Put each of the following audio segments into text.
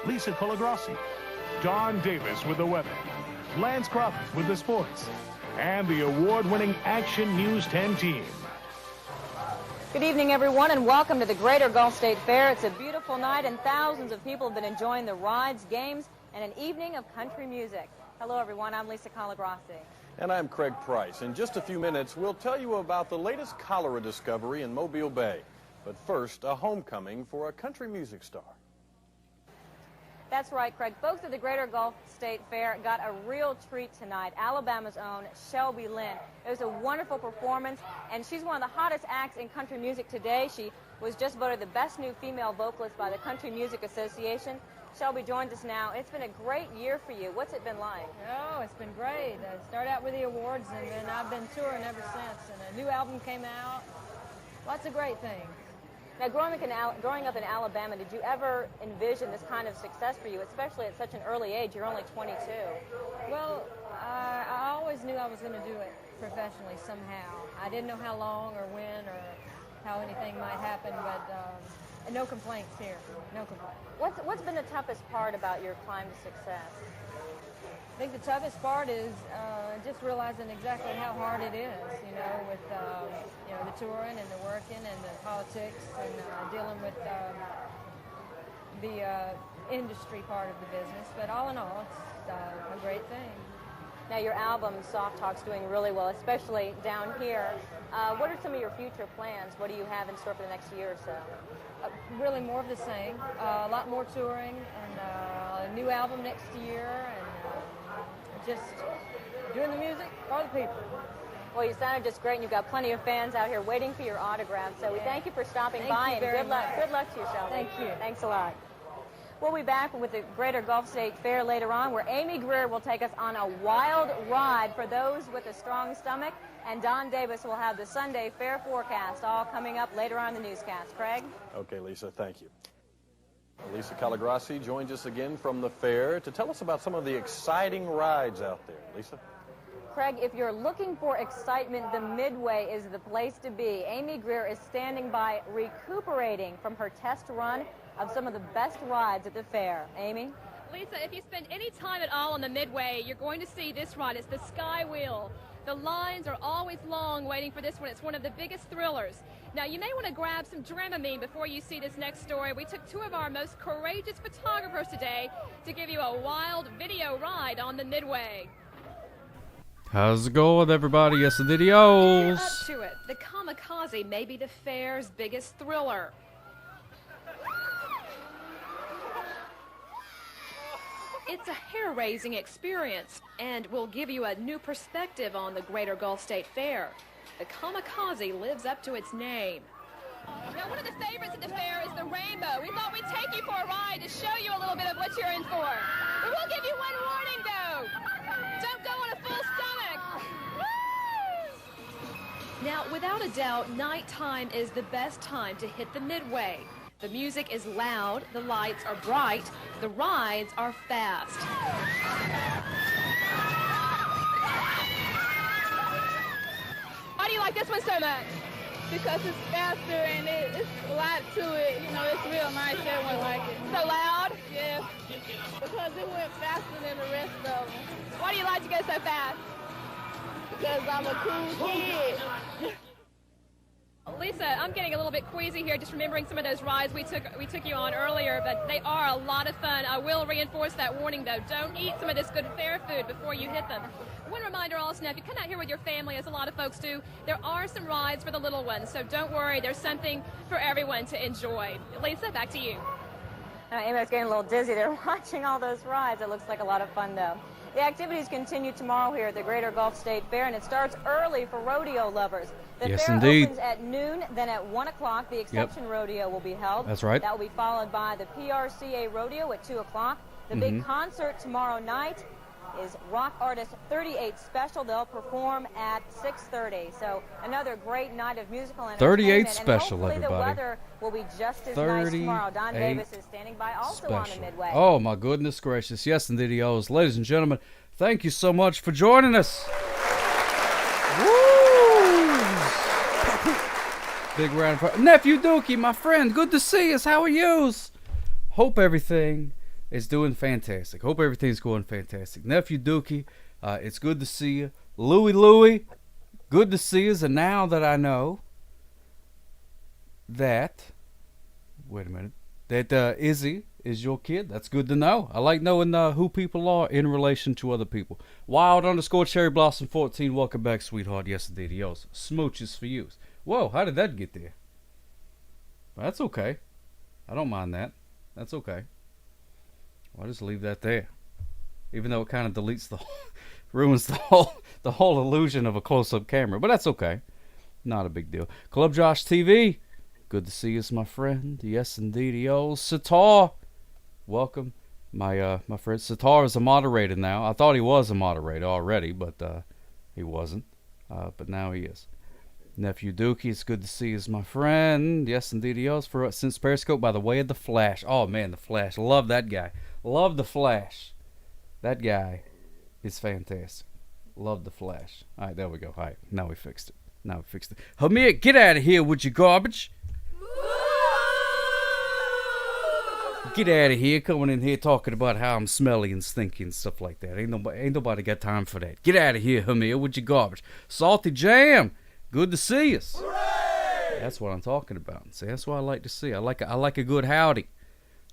Lisa Colagrossi, Don Davis with the weather, Lance Crawford with the sports, and the award-winning Action News 10 team. Good evening, everyone, and welcome to the Greater Gulf State Fair. It's a beautiful night, and thousands of people have been enjoying the rides, games, and an evening of country music. Hello, everyone. I'm Lisa Colagrossi. And I'm Craig Price. In just a few minutes, we'll tell you about the latest cholera discovery in Mobile Bay. But first, a homecoming for a country music star. That's right, Craig. Folks at the Greater Gulf State Fair got a real treat tonight. Alabama's own Shelby Lynn. It was a wonderful performance, and she's one of the hottest acts in country music today. She was just voted the best new female vocalist by the Country Music Association. Shelby joins us now. It's been a great year for you. What's it been like? Oh, it's been great. I started out with the awards, and then I've been touring ever since. And a new album came out. Lots of great things. Now, growing up in Alabama, did you ever envision this kind of success for you, especially at such an early age? You're only 22. Well, I always knew I was going to do it professionally somehow. I didn't know how long or when or how anything might happen, but no complaints here. No complaints. What's been the toughest part about your climb to success? I think the toughest part is just realizing exactly how hard it is, you know, with the touring and the working and the politics and dealing with the industry part of the business. But all in all, it's a great thing. Now, your album, Soft Talk's doing really well, especially down here. What are some of your future plans? What do you have in store for the next year or so? Really more of the same. A lot more touring and a new album next year and just doing the music for the people. Well, you sounded just great, and you've got plenty of fans out here waiting for your autograph. So we thank you for stopping by, and good luck to you, Shelby. Thank you. Thanks a lot. We'll be back with the Greater Gulf State Fair later on, where Amy Greer will take us on a wild ride for those with a strong stomach, and Don Davis will have the Sunday fair forecast all coming up later on in the newscast. Craig? Okay, Lisa, thank you. Lisa Colagrossi joins us again from the fair to tell us about some of the exciting rides out there. Lisa? Craig, if you're looking for excitement, the Midway is the place to be. Amy Greer is standing by recuperating from her test run of some of the best rides at the fair. Amy? Lisa, if you spend any time at all on the Midway, you're going to see this ride. It's the Sky Wheel. The lines are always long waiting for this one. It's one of the biggest thrillers. Now, you may want to grab some Dramamine before you see this next story. We took two of our most courageous photographers today to give you a wild video ride on the Midway. How's it going, everybody? Yes, the videos. Get up to it. The Kamikaze may be the fair's biggest thriller. It's a hair-raising experience and will give you a new perspective on the Greater Gulf State Fair. The Kamikaze lives up to its name. Now, one of the favorites at the fair is the Rainbow. We thought we'd take you for a ride to show you a little bit of what you're in for. But we'll give you one warning, though. Don't go on a full stomach. Woo! Now, without a doubt, nighttime is the best time to hit the Midway. The music is loud, the lights are bright, the rides are fast. Why do you like this one so much? Because it's faster and it's a lot to it. You know, it's real nice. Everyone like it. So loud? Yeah. Because it went faster than the rest of them. Why do you like to go so fast? Because I'm a cool kid. Lisa, I'm getting a little bit queasy here just remembering some of those rides we took you on earlier, but they are a lot of fun. I will reinforce that warning, though. Don't eat some of this good fair food before you hit them. One reminder also, now, if you come out here with your family, as a lot of folks do, there are some rides for the little ones, so don't worry. There's something for everyone to enjoy. Lisa, back to you. Amy, I was getting a little dizzy there watching all those rides. It looks like a lot of fun, though. The activities continue tomorrow here at the Greater Gulf State Fair, and it starts early for rodeo lovers. The fair opens at noon, then at 1 o'clock, the Exception Rodeo will be held. That's right. That will be followed by the PRCA Rodeo at 2 o'clock. The big concert tomorrow night is rock artist 38 Special. They'll perform at 6:30. So another great night of musical entertainment. 38 Special, and hopefully everybody. the weather will be just as nice tomorrow. Don Davis is standing by also special. On the Midway. Oh, my goodness gracious. Yes, indeed he is. Ladies and gentlemen, thank you so much for joining us. Woo! Big round of applause. Nephew Dookie, my friend, good to see us. How are yous? Hope everything is doing fantastic. Hope everything's going fantastic. Nephew Dookie, it's good to see you. Louie, good to see you. And now that I know that, wait a minute, that Izzy is your kid, that's good to know. I like knowing who people are in relation to other people. Wild_Cherry Blossom 14, welcome back, sweetheart. Yes, indeed, yours. Smooches for you. Whoa, how did that get there? That's okay. I don't mind that. That's okay. I'll just leave that there. Even though it kind of deletes ruins the whole illusion of a close-up camera. But that's okay. Not a big deal. Club Josh TV. Good to see you, my friend. Yes, indeed. Yo, Sitar. Welcome. My friend Sitar is a moderator now. I thought he was a moderator already, but he wasn't. But now he is. Nephew Dookie, it's good to see you, my friend. Yes, indeed. He is. Since Periscope, by the way of the Flash. Oh, man, the Flash. Love that guy. Love the Flash. That guy is fantastic. Love the Flash. All right, there we go. All right, now we fixed it. Hamir, get out of here with your garbage. Get out of here, coming in here talking about how I'm smelly and stinky and stuff like that. Ain't nobody got time for that. Get out of here, Hamir, with your garbage. Salty Jam, good to see us. Hooray! That's what I'm talking about. See, that's what I like to see. I like a good howdy.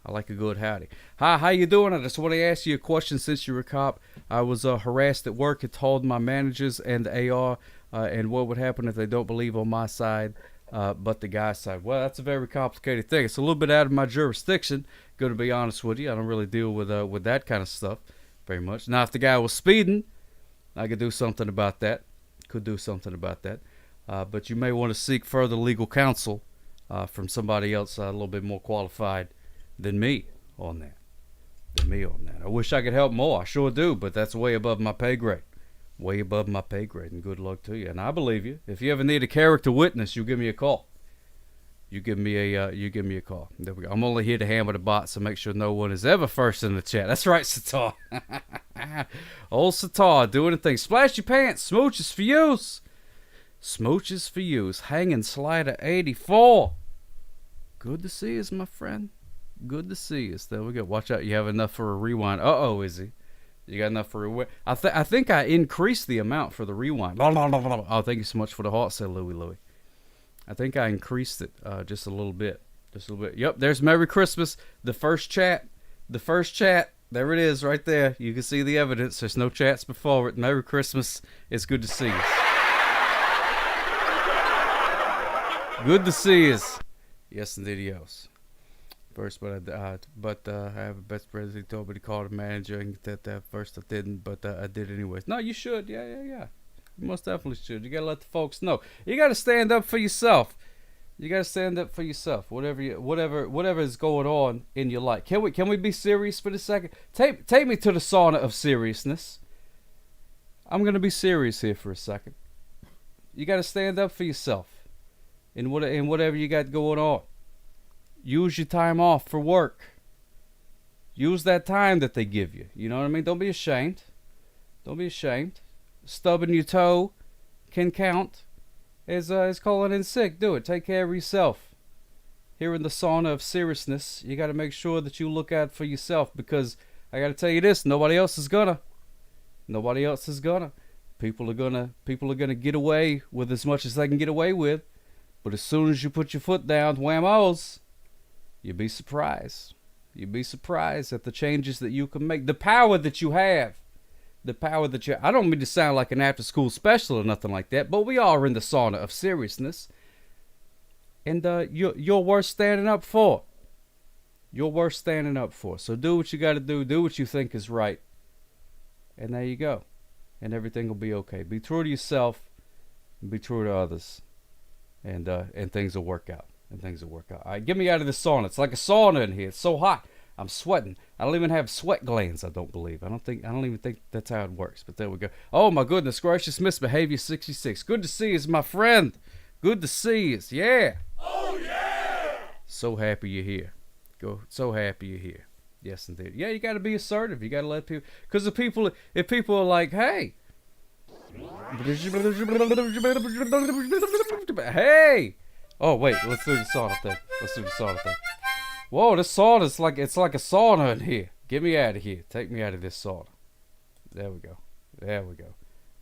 Hi, how you doing? I just want to ask you a question since you're a cop. I was harassed at work. I told my managers and the AR and what would happen if they don't believe on my side, but the guy's side. Well, that's a very complicated thing. It's a little bit out of my jurisdiction. Going to be honest with you, I don't really deal with that kind of stuff very much. Now, if the guy was speeding, I could do something about that. But you may want to seek further legal counsel from somebody else a little bit more qualified than me on that. I wish I could help more. I sure do, but that's way above my pay grade. And good luck to you. And I believe you. If you ever need a character witness, you give me a call. You give me a call. There we go. I'm only here to hammer the bot, so make sure no one is ever first in the chat. That's right, Sitar. Old Sitar doing a thing. Splash your pants. Smooches for use. Hanging Slider 84. Good to see us, my friend. Good to see us. There we go. Watch out. You have enough for a rewind. Uh-oh, Izzy. You got enough for a rewind? I think I increased the amount for the rewind. Oh, thank you so much for the heart, said Louie. I think I increased it just a little bit. Yep, there's Merry Christmas. The first chat. There it is right there. You can see the evidence. There's no chats before it. Merry Christmas. It's good to see you. Good to see you. Yes, indeed, yes. First, but I have a best friend. He told me to call the manager and get that first. I didn't, but I did anyways. No, you should. Yeah. You most definitely should. You gotta let the folks know. You gotta stand up for yourself. Whatever is going on in your life. Can we be serious for a second? Take me to the sauna of seriousness. I'm gonna be serious here for a second. You gotta stand up for yourself in whatever you got going on. Use your time off for work. Use that time that they give you. You know what I mean? Don't be ashamed. Stubbing your toe can count as calling in sick. Do it. Take care of yourself. Here in the sauna of seriousness, you got to make sure that you look out for yourself, because I got to tell you this: nobody else is gonna. People are gonna get away with as much as they can get away with, but as soon as you put your foot down, whammos, you'd be surprised. You'd be surprised at the changes that you can make. The power that you have. I don't mean to sound like an after-school special or nothing like that, but we are in the sauna of seriousness. And you're worth standing up for. So do what you got to do. Do what you think is right. And there you go. And everything will be okay. Be true to yourself. And be true to others. And things will work out. All right, get me out of this sauna. It's like a sauna in here. It's so hot. I'm sweating. I don't even have sweat glands, I don't believe. I don't even think that's how it works. But there we go. Oh, my goodness gracious. Misbehavior 66. Good to see you, my friend. Good to see you. Yeah. Oh, yeah. So happy you're here. So happy you're here. Yes, indeed. Yeah, you got to be assertive. You got to let people. Because if people are like, hey. Hey. Oh, wait. Let's do the sauna thing. Whoa, this sauna it's like a sauna in here. Get me out of here. Take me out of this sauna. There we go. There we go.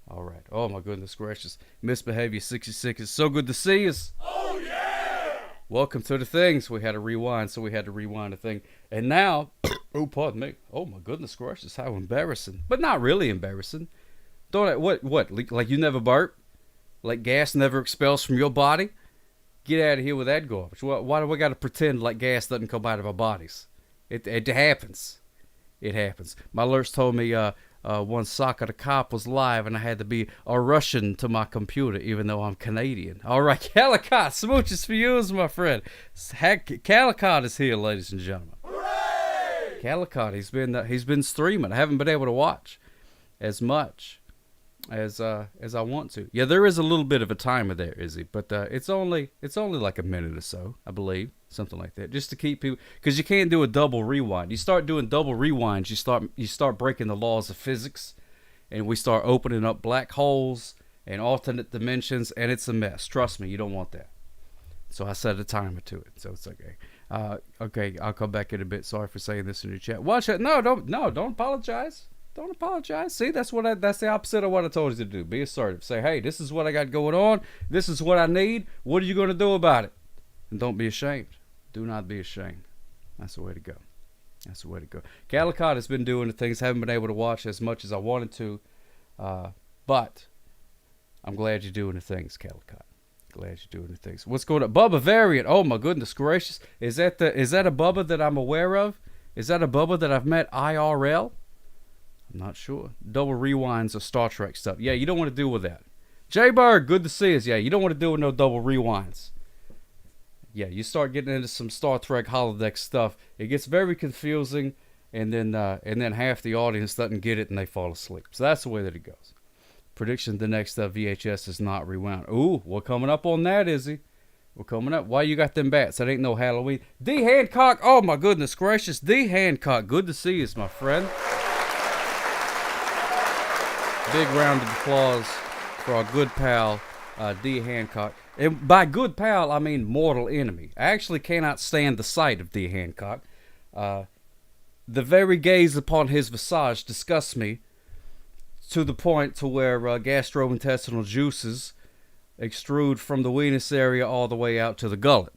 All right. Oh, my goodness gracious. Misbehavior 66. It's so good to see us. Oh, yeah! Welcome to the things. We had to rewind, so we had to rewind the thing. And now, oh, pardon me. Oh, my goodness gracious. How embarrassing. But not really embarrassing. What? Like you never burp? Like gas never expels from your body? Get out of here with that garbage. Why do we got to pretend like gas doesn't come out of our bodies? It happens. It happens. My alerts told me one Sokka the Cop was live and I had to be a Russian to my computer even though I'm Canadian. All right, Calicott, smooches for you, my friend. Calicott is here, ladies and gentlemen. Hooray! Calicott, he's been streaming. I haven't been able to watch as much as I want to. Yeah, there is a little bit of a timer there, Izzy, but it's only like a minute or so, I believe, something like that, just to keep people, because you can't do a double rewind. You start doing double rewinds, you start breaking the laws of physics, and we start opening up black holes and alternate dimensions, and it's a mess. Trust me, you don't want that. So I set a timer to it, so it's okay. Okay, I'll come back in a bit. Sorry for saying this in your chat. Watch it. No, don't apologize. Don't apologize. See, that's the opposite of what I told you to do. Be assertive. Say, hey, this is what I got going on. This is what I need. What are you going to do about it? And don't be ashamed. Do not be ashamed. That's the way to go. That's the way to go. Calicott has been doing the things. Haven't been able to watch as much as I wanted to. But I'm glad you're doing the things, Calicott. Glad you're doing the things. What's going on? Bubba Variant. Oh, my goodness gracious. Is that a Bubba that I'm aware of? Is that a Bubba that I've met IRL? I'm not sure. Double rewinds of Star Trek stuff. Yeah, you don't want to deal with that. J-Bird, good to see us. Yeah, you don't want to deal with no double rewinds. Yeah, you start getting into some Star Trek holodeck stuff. It gets very confusing, and then half the audience doesn't get it and they fall asleep. So that's the way that it goes. Prediction: the next VHS is not rewound. Ooh, we're coming up on that, Izzy. We're coming up. Why you got them bats? That ain't no Halloween. D. Hancock. Oh my goodness gracious, D. Hancock. Good to see you, my friend. Big round of applause for our good pal, D. Hancock. And by good pal, I mean mortal enemy. I actually cannot stand the sight of D. Hancock. The very gaze upon his visage disgusts me to the point to where gastrointestinal juices extrude from the weenus area all the way out to the gullet.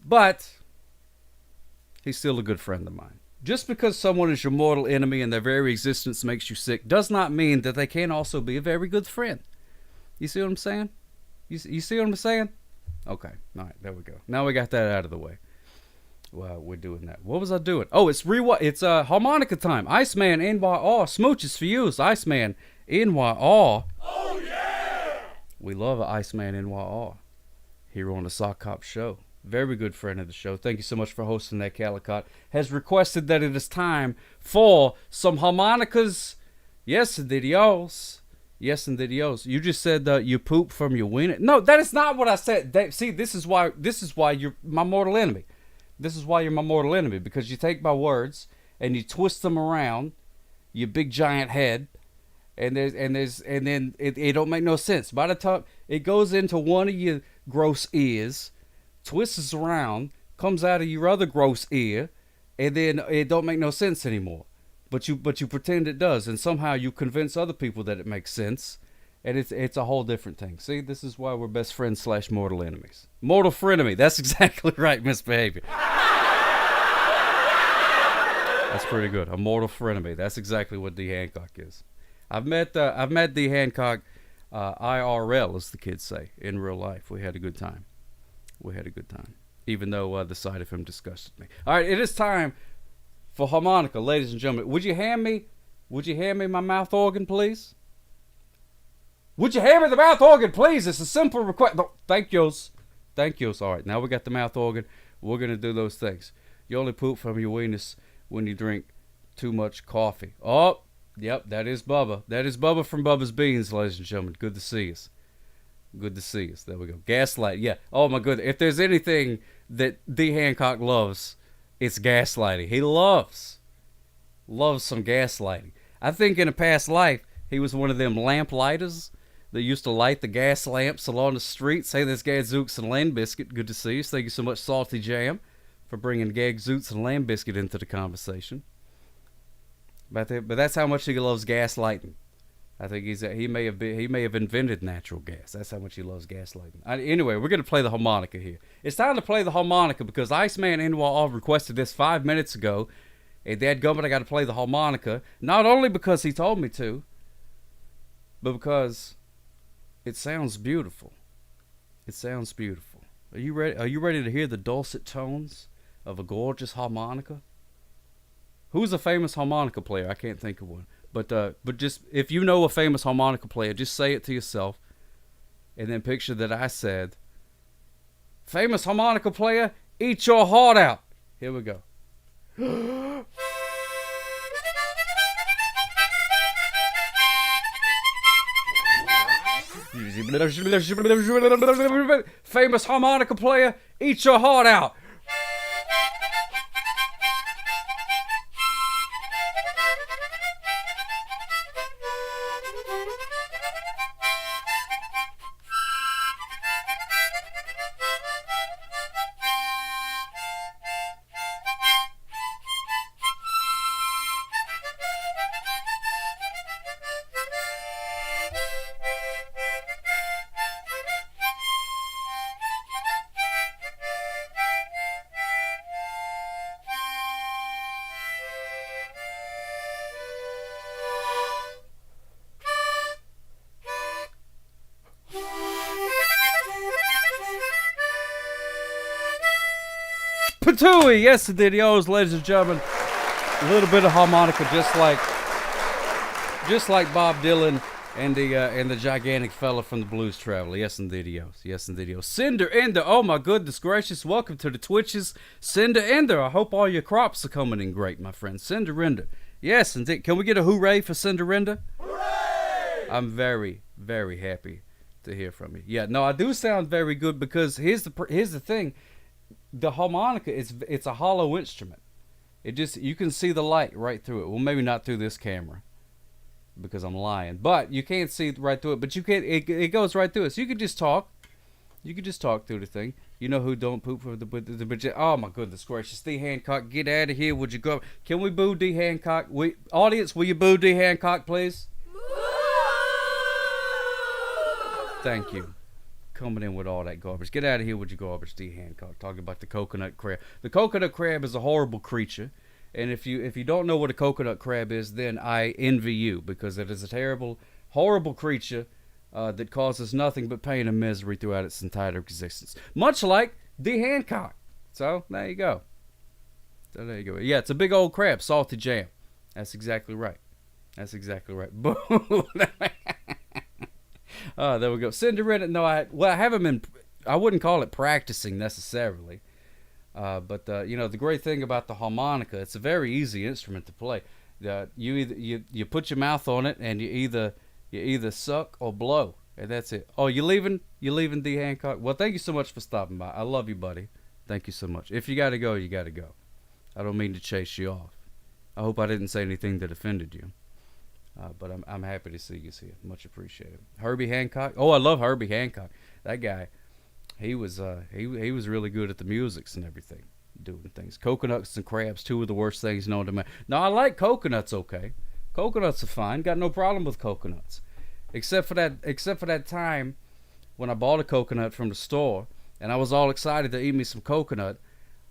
But he's still a good friend of mine. Just because someone is your mortal enemy and their very existence makes you sick does not mean that they can't also be a very good friend. You see what I'm saying? You see what I'm saying? Okay. All right. There we go. Now we got that out of the way. Well, we're doing that. What was I doing? Oh, it's harmonica time. Iceman NYR. Smooches for you. It's Iceman NYR. Oh, yeah! We love Iceman NYR here on the Sock Cop Show. Very good friend of the show. Thank you so much for hosting that, Calicott. Has requested that it is time for some harmonicas. Yes, indeedios. Yes, indeedios. You just said you poop from your wiener. No, that is not what I said. See, this is why you're my mortal enemy. This is why you're my mortal enemy, because you take my words and you twist them around, your big giant head, and then it don't make no sense. By the time it goes into one of your gross ears, twists around, comes out of your other gross ear, and then it don't make no sense anymore. But you pretend it does, and somehow you convince other people that it makes sense, and it's a whole different thing. See, this is why we're best friends / mortal enemies. Mortal frenemy. That's exactly right, Misbehavior. That's pretty good. A mortal frenemy. That's exactly what D. Hancock is. I've met D. Hancock IRL, as the kids say, in real life. We had a good time. Even though the sight of him disgusted me. All right, it is time for harmonica, ladies and gentlemen. Would you hand me my mouth organ, please? Would you hand me the mouth organ, please? It's a simple request. No, thank yous. All right, now we got the mouth organ. We're going to do those things. You only poop from your weenus when you drink too much coffee. Oh, yep, that is Bubba. That is Bubba from Bubba's Beans, ladies and gentlemen. Good to see us. Good to see us. There we go. Gaslight. Yeah. Oh, my goodness. If there's anything that D. Hancock loves, it's gaslighting. He loves some gaslighting. I think in a past life, he was one of them lamp lighters that used to light the gas lamps along the streets. Hey, this guy Zooks and Land Biscuit. Good to see you. Thank you so much, Salty Jam, for bringing Gagzoots and Lamb Biscuit into the conversation. But that's how much he loves gaslighting. I think he may have invented natural gas. That's how much he loves gaslighting. Anyway, we're gonna play the harmonica here. It's time to play the harmonica because Iceman Inwall requested this 5 minutes ago. And dadgummit, I got to play the harmonica. Not only because he told me to, but because it sounds beautiful. It sounds beautiful. Are you ready? Are you ready to hear the dulcet tones of a gorgeous harmonica? Who's a famous harmonica player? I can't think of one. But just if you know a famous harmonica player, just say it to yourself, and then picture that I said, "Famous harmonica player, eat your heart out." Here we go. Famous harmonica player, eat your heart out. Patooey, yes it did, ladies and gentlemen. A little bit of harmonica, just like Bob Dylan and the gigantic fella from the Blues Traveler. Yes indeed, yes indeed. Cinder Ender, oh my goodness gracious, welcome to the Twitches, Cinder Ender. I hope all your crops are coming in great, my friend. Cinder Ender, yes indeed. Can we get a hooray for Cinder Ender? Hooray! I'm very, very happy to hear from you. Yeah, no, I do sound very good because here's the thing. The harmonica it's a hollow instrument. It just, you can see the light right through it. Well, maybe not through this camera because I'm lying, but you can't see right through it. But you can, it goes right through it. So you can just talk. You can just talk through the thing. You know who don't poop for the oh my goodness gracious, D Hancock, get out of here! Would you go? Can we boo D Hancock? Audience, will you boo D Hancock, please? Thank you. Coming in with all that garbage. Get out of here with your garbage, D Hancock. Talking about the coconut crab. The coconut crab is a horrible creature, and if you don't know what a coconut crab is, then I envy you, because it is a terrible, horrible creature that causes nothing but pain and misery throughout its entire existence. Much like D Hancock. So there you go. Yeah, it's a big old crab, salty jam. That's exactly right. Boom. Oh, there we go. Cinderella. No, I haven't been. I wouldn't call it practicing necessarily, but you know, the great thing about the harmonica, it's a very easy instrument to play. You put your mouth on it, and you either suck or blow, and that's it. Oh, you leaving D Hancock? Well, thank you so much for stopping by. I love you, buddy. Thank you so much. If you gotta go, you gotta go. I don't mean to chase you off. I hope I didn't say anything that offended you. But I'm happy to see you here. Much appreciated. Herbie Hancock. Oh, I love Herbie Hancock. That guy, he was really good at the musics and everything, doing things. Coconuts and crabs, two of the worst things known to man. Now I like coconuts. Okay, coconuts are fine. Got no problem with coconuts, except for that time when I bought a coconut from the store and I was all excited to eat me some coconut.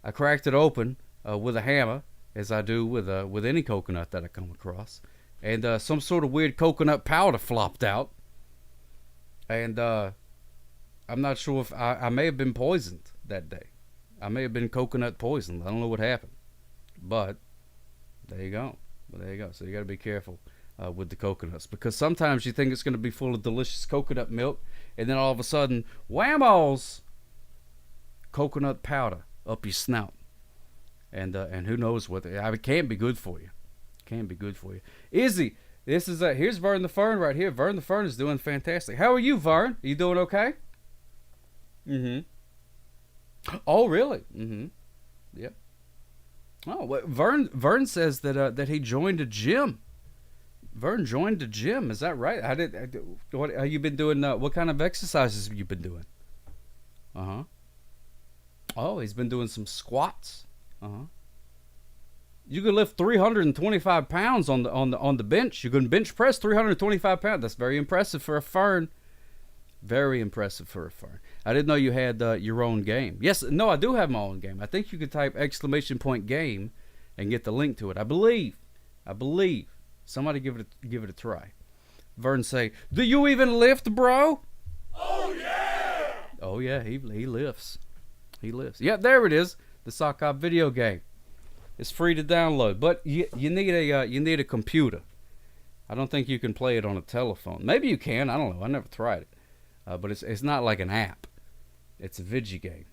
I cracked it open with a hammer, as I do with any coconut that I come across. And some sort of weird coconut powder flopped out. And I'm not sure if I may have been poisoned that day. I may have been coconut poisoned. I don't know what happened. But there you go. So you got to be careful with the coconuts. Because sometimes you think it's going to be full of delicious coconut milk. And then all of a sudden, whammos! Coconut powder up your snout. And who knows what. It can't be good for you. Izzy, this is here's Vern the Fern right here. Vern the Fern is doing fantastic. How are you, Vern? Are you doing okay? Oh, really? Yep. Oh, well, Vern says that he joined a gym. Vern joined a gym. Is that right? What have you been doing? What kind of exercises have you been doing? Oh, he's been doing some squats. You can lift 325 pounds on the bench. You can bench press 325 pounds. That's very impressive for a fern. Very impressive for a fern. I didn't know you had your own game. Yes, no, I do have my own game. I think you could type !game and get the link to it. I believe. Somebody give it a try. Vern say, "Do you even lift, bro?" Oh yeah! Oh yeah, he lifts. He lifts. Yeah, there it is. The Sock Hop video game. It's free to download, but you need a computer. I don't think you can play it on a telephone. Maybe you can. I don't know. I never tried it. But it's not like an app. It's a video game.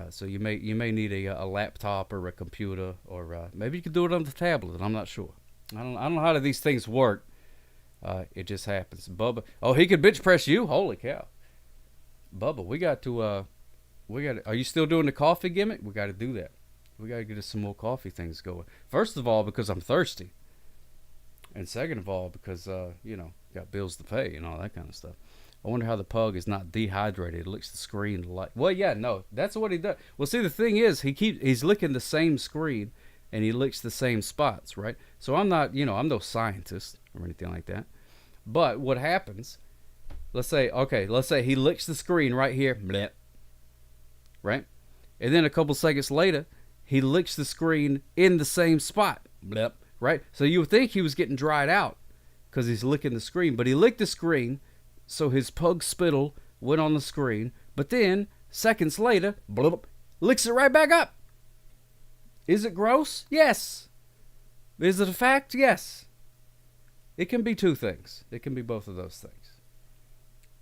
So you may need a laptop or a computer, or maybe you could do it on the tablet. I'm not sure. I don't know how these things work. It just happens. Bubba, oh, he could bench press you. Holy cow, Bubba, we got to. Are you still doing the coffee gimmick? We got to do that. We got to get us some more coffee things going. First of all, because I'm thirsty, and second of all, because got bills to pay and all that kind of stuff. I wonder how the pug is not dehydrated. He licks the screen like. Well, yeah, no, that's what he does. Well, see, the thing is, he's licking the same screen, and he licks the same spots, right? So I'm not, I'm no scientist or anything like that. But what happens? Let's say he licks the screen right here, bleh, right? And then a couple seconds later, he licks the screen in the same spot, bleh, right? So you would think he was getting dried out because he's licking the screen, but he licked the screen. So his pug spittle went on the screen, but then, seconds later, blub, licks it right back up. Is it gross? Yes. Is it a fact? Yes. It can be two things. It can be both of those things.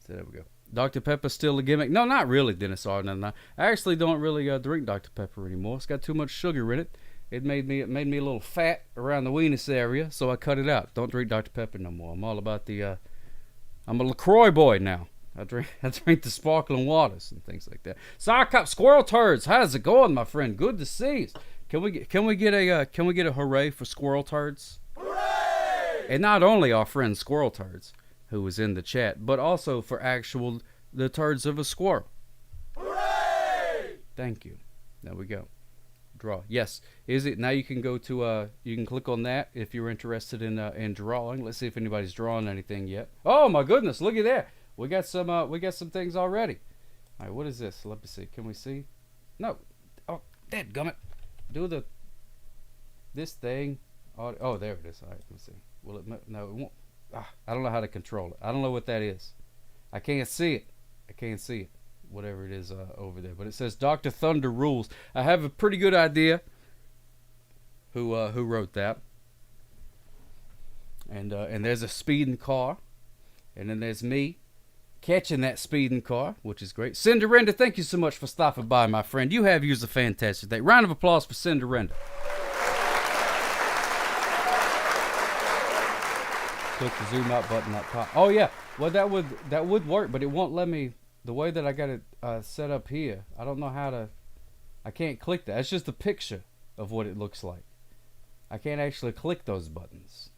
So there we go. Dr. Pepper's still a gimmick? No, not really, Dennis Arden. I actually don't really drink Dr. Pepper anymore. It's got too much sugar in it. It made me a little fat around the weenus area, so I cut it out. Don't drink Dr. Pepper no more. I'm all about the... I'm a LaCroix boy now. I drink the sparkling waters and things like that. Sock Hop Squirrel Turds, how's it going, my friend? Good to see you. Can we get a hooray for Squirrel Turds? Hooray! And not only our friend Squirrel Turds, who was in the chat, but also for the turds of a squirrel. Hooray! Thank you. There we go. Draw. Yes. Is it now? You can go to you can click on that if you're interested in drawing. Let's see if anybody's drawn anything yet. Oh my goodness! Look at that. We got some things already. All right. What is this? Let me see. Can we see? No. Oh, dadgummit. Do this thing. Oh, there it is. All right. Let me see. Will it? No, it won't. I don't know how to control it. I don't know what that is. I can't see it. Whatever it is over there, but it says Dr. Thunder rules. I have a pretty good idea who wrote that. And there's a speeding car, and then there's me catching that speeding car, which is great. Cinderenda, thank you so much for stopping by, my friend. You have used a fantastic day. Round of applause for Cinderenda. Click the zoom out button up top. Oh yeah, well that would work, but it won't let me. The way that I got it set up here, I don't know how to. I can't click that. It's just a picture of what it looks like. I can't actually click those buttons.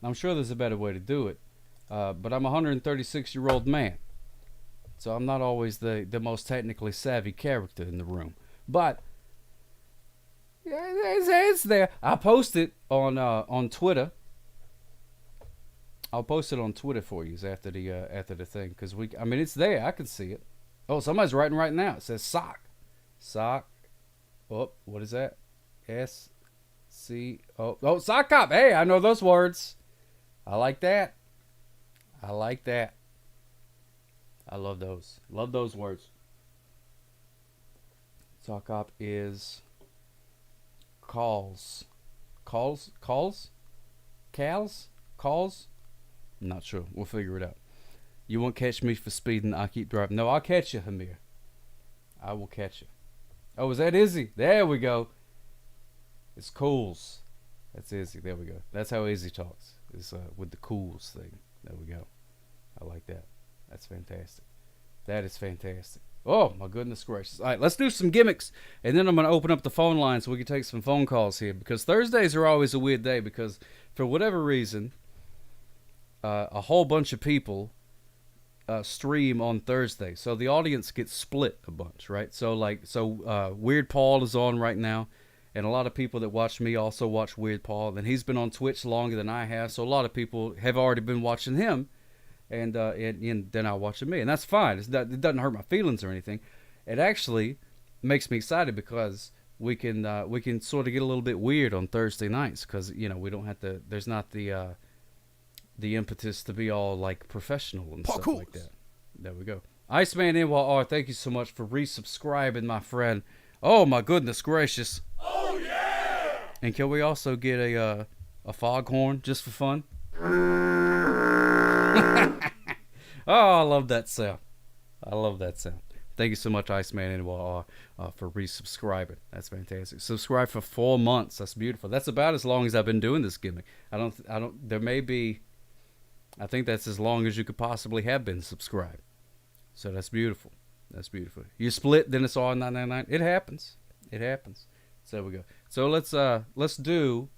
I'm sure there's a better way to do it, but I'm a 136-year-old man, so I'm not always the most technically savvy character in the room. But yeah, it's there. I post it on Twitter. I'll post it on Twitter for you after the thing, because it's there. I can see it. Oh, somebody's writing right now. It says sock. Oh, what is that? S-C-O. Oh, Sock Hop. Hey, I know those words. I like that. I love those. Love those words. Sock Hop is calls. I'm not sure. We'll figure it out. You won't catch me for speeding. I'll keep driving. No, I'll catch you, Hamir. I will catch you. Oh, is that Izzy? There we go. It's Cools. That's Izzy. There we go. That's how Izzy talks. Is with the Cools thing. There we go. I like that. That's fantastic. That is fantastic. Oh, my goodness gracious. All right, let's do some gimmicks, and then I'm going to open up the phone line so we can take some phone calls here, because Thursdays are always a weird day, because for whatever reason, a whole bunch of people stream on Thursday, so the audience gets split a bunch, right? So Weird Paul is on right now, And a lot of people that watch me also watch Weird Paul. And he's been on Twitch longer than I have. So a lot of people have already been watching him. And they're not watching me. And that's fine. It doesn't hurt my feelings or anything. It actually makes me excited because we can sort of get a little bit weird on Thursday nights. Because, you know, we don't have to, there's not the impetus to be all like professional and stuff like that. There we go. Iceman NYR, thank you so much for resubscribing, my friend. Oh my goodness gracious. Oh yeah! And can we also get a foghorn just for fun? Oh, I love that sound. I love that sound. Thank you so much, Iceman NYR, for resubscribing. That's fantastic. Subscribe for 4 months. That's beautiful. That's about as long as I've been doing this gimmick. There may be, I think that's as long as you could possibly have been subscribed. So that's beautiful. That's beautiful. You split, then it's all $9.99. It happens. It happens. So there we go. So let's do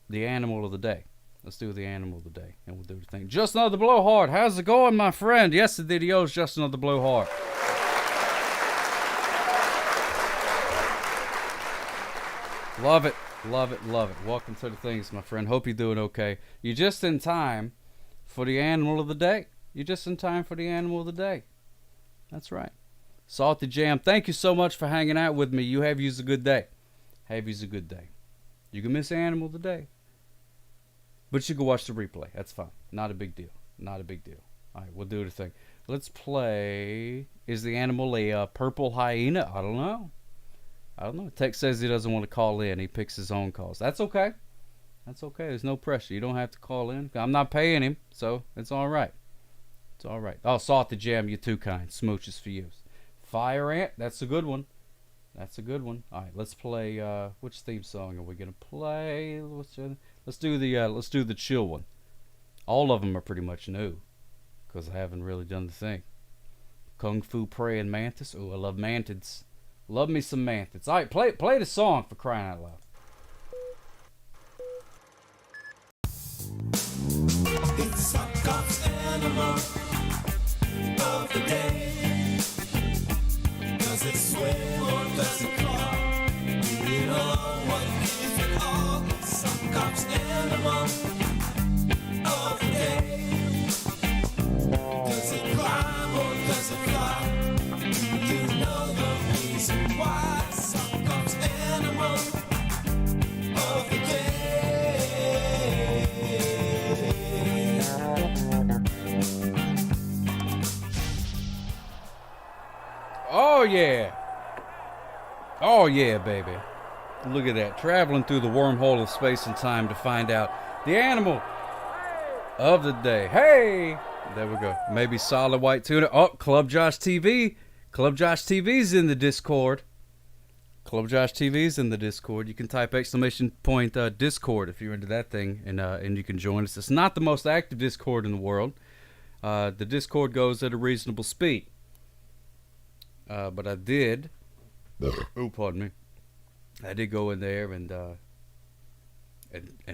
the animal of the day. Let's do the animal of the day, and we'll do the thing. Just Another Blowhard. How's it going, my friend? Yes, the video's Just Another Blowhard. Love it. Love it. Love it. Welcome to the things, my friend. Hope you're doing okay. You're just in time for the animal of the day. You're just in time for the animal of the day. That's right. Salty Jam, thank you so much for hanging out with me. You have used a good day. Have used a good day. You can miss the animal of the day, but you can watch the replay. That's fine. Not a big deal. Not a big deal. All right, we'll do the thing. Let's play. Is the animal a purple hyena? I don't know. I don't know. Tex says he doesn't want to call in. He picks his own calls. That's okay. That's okay. There's no pressure. You don't have to call in. I'm not paying him, so it's all right. It's all right. Oh, Salty Jam, you're too kind. Smooches for you. Fire Ant, that's a good one. That's a good one. All right, let's play. Which theme song are we gonna play? Let's do the chill one. All of them are pretty much new, because I haven't really done the thing. Kung Fu Praying Mantis. Oh, I love mantids. Love me some mantids. All right, play the song for crying out loud. It's Suck-Up's animal of the day. Does it swim or does it crawl? Do you know what is it called? Suck-Up's animal of the day. Does it climb or does it fly? Do you know the reason why? Suck-Up's animal of the day. Oh yeah. Oh yeah, baby. Look at that. Traveling through the wormhole of space and time to find out the animal of the day. Hey! There we go. Maybe solid white tuna. Oh, Club Josh TV. Club Josh TV's in the Discord. Club Josh TV's in the Discord. You can type exclamation point Discord if you're into that thing, and you can join us. It's not the most active Discord in the world. The Discord goes at a reasonable speed. But I did. Oh, pardon me. I did go in there and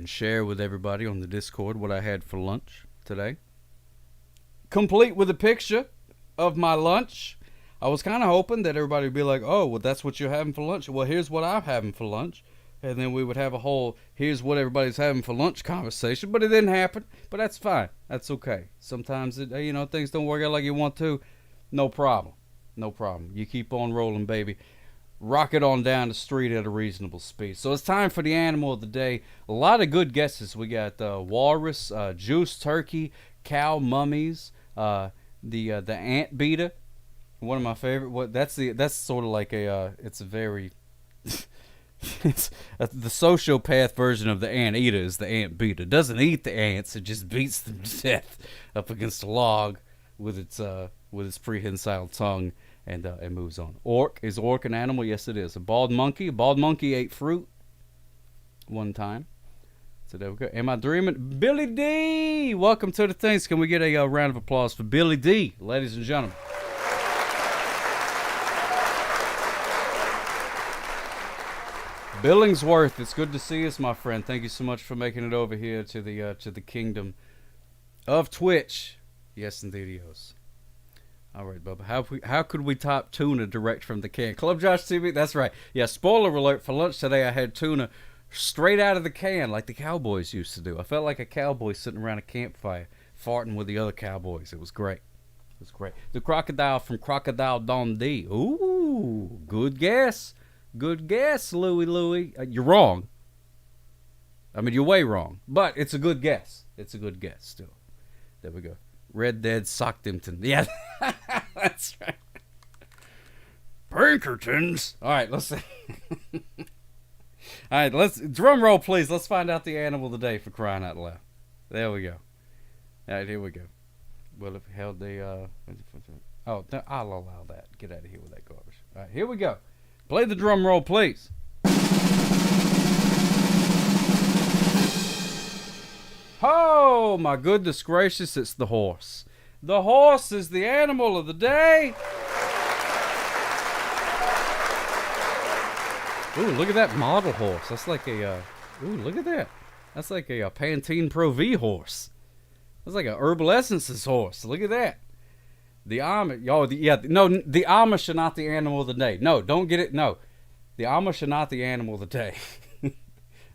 share with everybody on the Discord what I had for lunch today. Complete with a picture of my lunch. I was kind of hoping that everybody would be like, oh, well, that's what you're having for lunch. Well, here's what I'm having for lunch. And then we would have a whole, here's what everybody's having for lunch conversation. But it didn't happen. But that's fine. That's okay. Sometimes, things don't work out like you want to. No problem. No problem. You keep on rolling, baby. Rock it on down the street at a reasonable speed. So it's time for the animal of the day. A lot of good guesses. We got walrus, juice turkey, cow mummies, the ant beater. One of my favorite. That's sort of like it's a very it's the sociopath version of the ant eater is the ant beater. It doesn't eat the ants, it just beats them to death up against a log with its prehensile tongue and moves on. Orc, is orc an animal? Yes, it is. A bald monkey ate fruit one time. So there we go. Am I dreaming? Billy D! Welcome to the things. Can we get a round of applause for Billy D, ladies and gentlemen? Billingsworth, it's good to see us, my friend. Thank you so much for making it over here to the kingdom of Twitch. Yes, indeed, yes. All right, Bubba. How could we top tuna direct from the can? Club Josh TV. That's right. Yeah. Spoiler alert. For lunch today, I had tuna straight out of the can, like the cowboys used to do. I felt like a cowboy sitting around a campfire, farting with the other cowboys. It was great. It was great. The crocodile from Crocodile Dundee. Ooh, good guess. Good guess, Louie. You're wrong. I mean, you're way wrong, but it's a good guess. It's a good guess still. There we go. Red Dead Sockdimpton. Yeah, that's right. Pinkertons. All right, let's see. All right, let's drum roll, please. Let's find out the animal of the day, for crying out loud. There we go. All right, here we go. Well, if we held the oh, no, I'll allow that. Get out of here with that garbage. All right, here we go. Play the drum roll, please. Oh, my goodness gracious, it's the horse. The horse is the animal of the day. Ooh, look at that model horse. That's like a, ooh, look at that. That's like a Pantene Pro V horse. That's like a Herbal Essences horse. Look at that. The Amish, the Amish are not the animal of the day. No, don't get it. No, the Amish are not the animal of the day.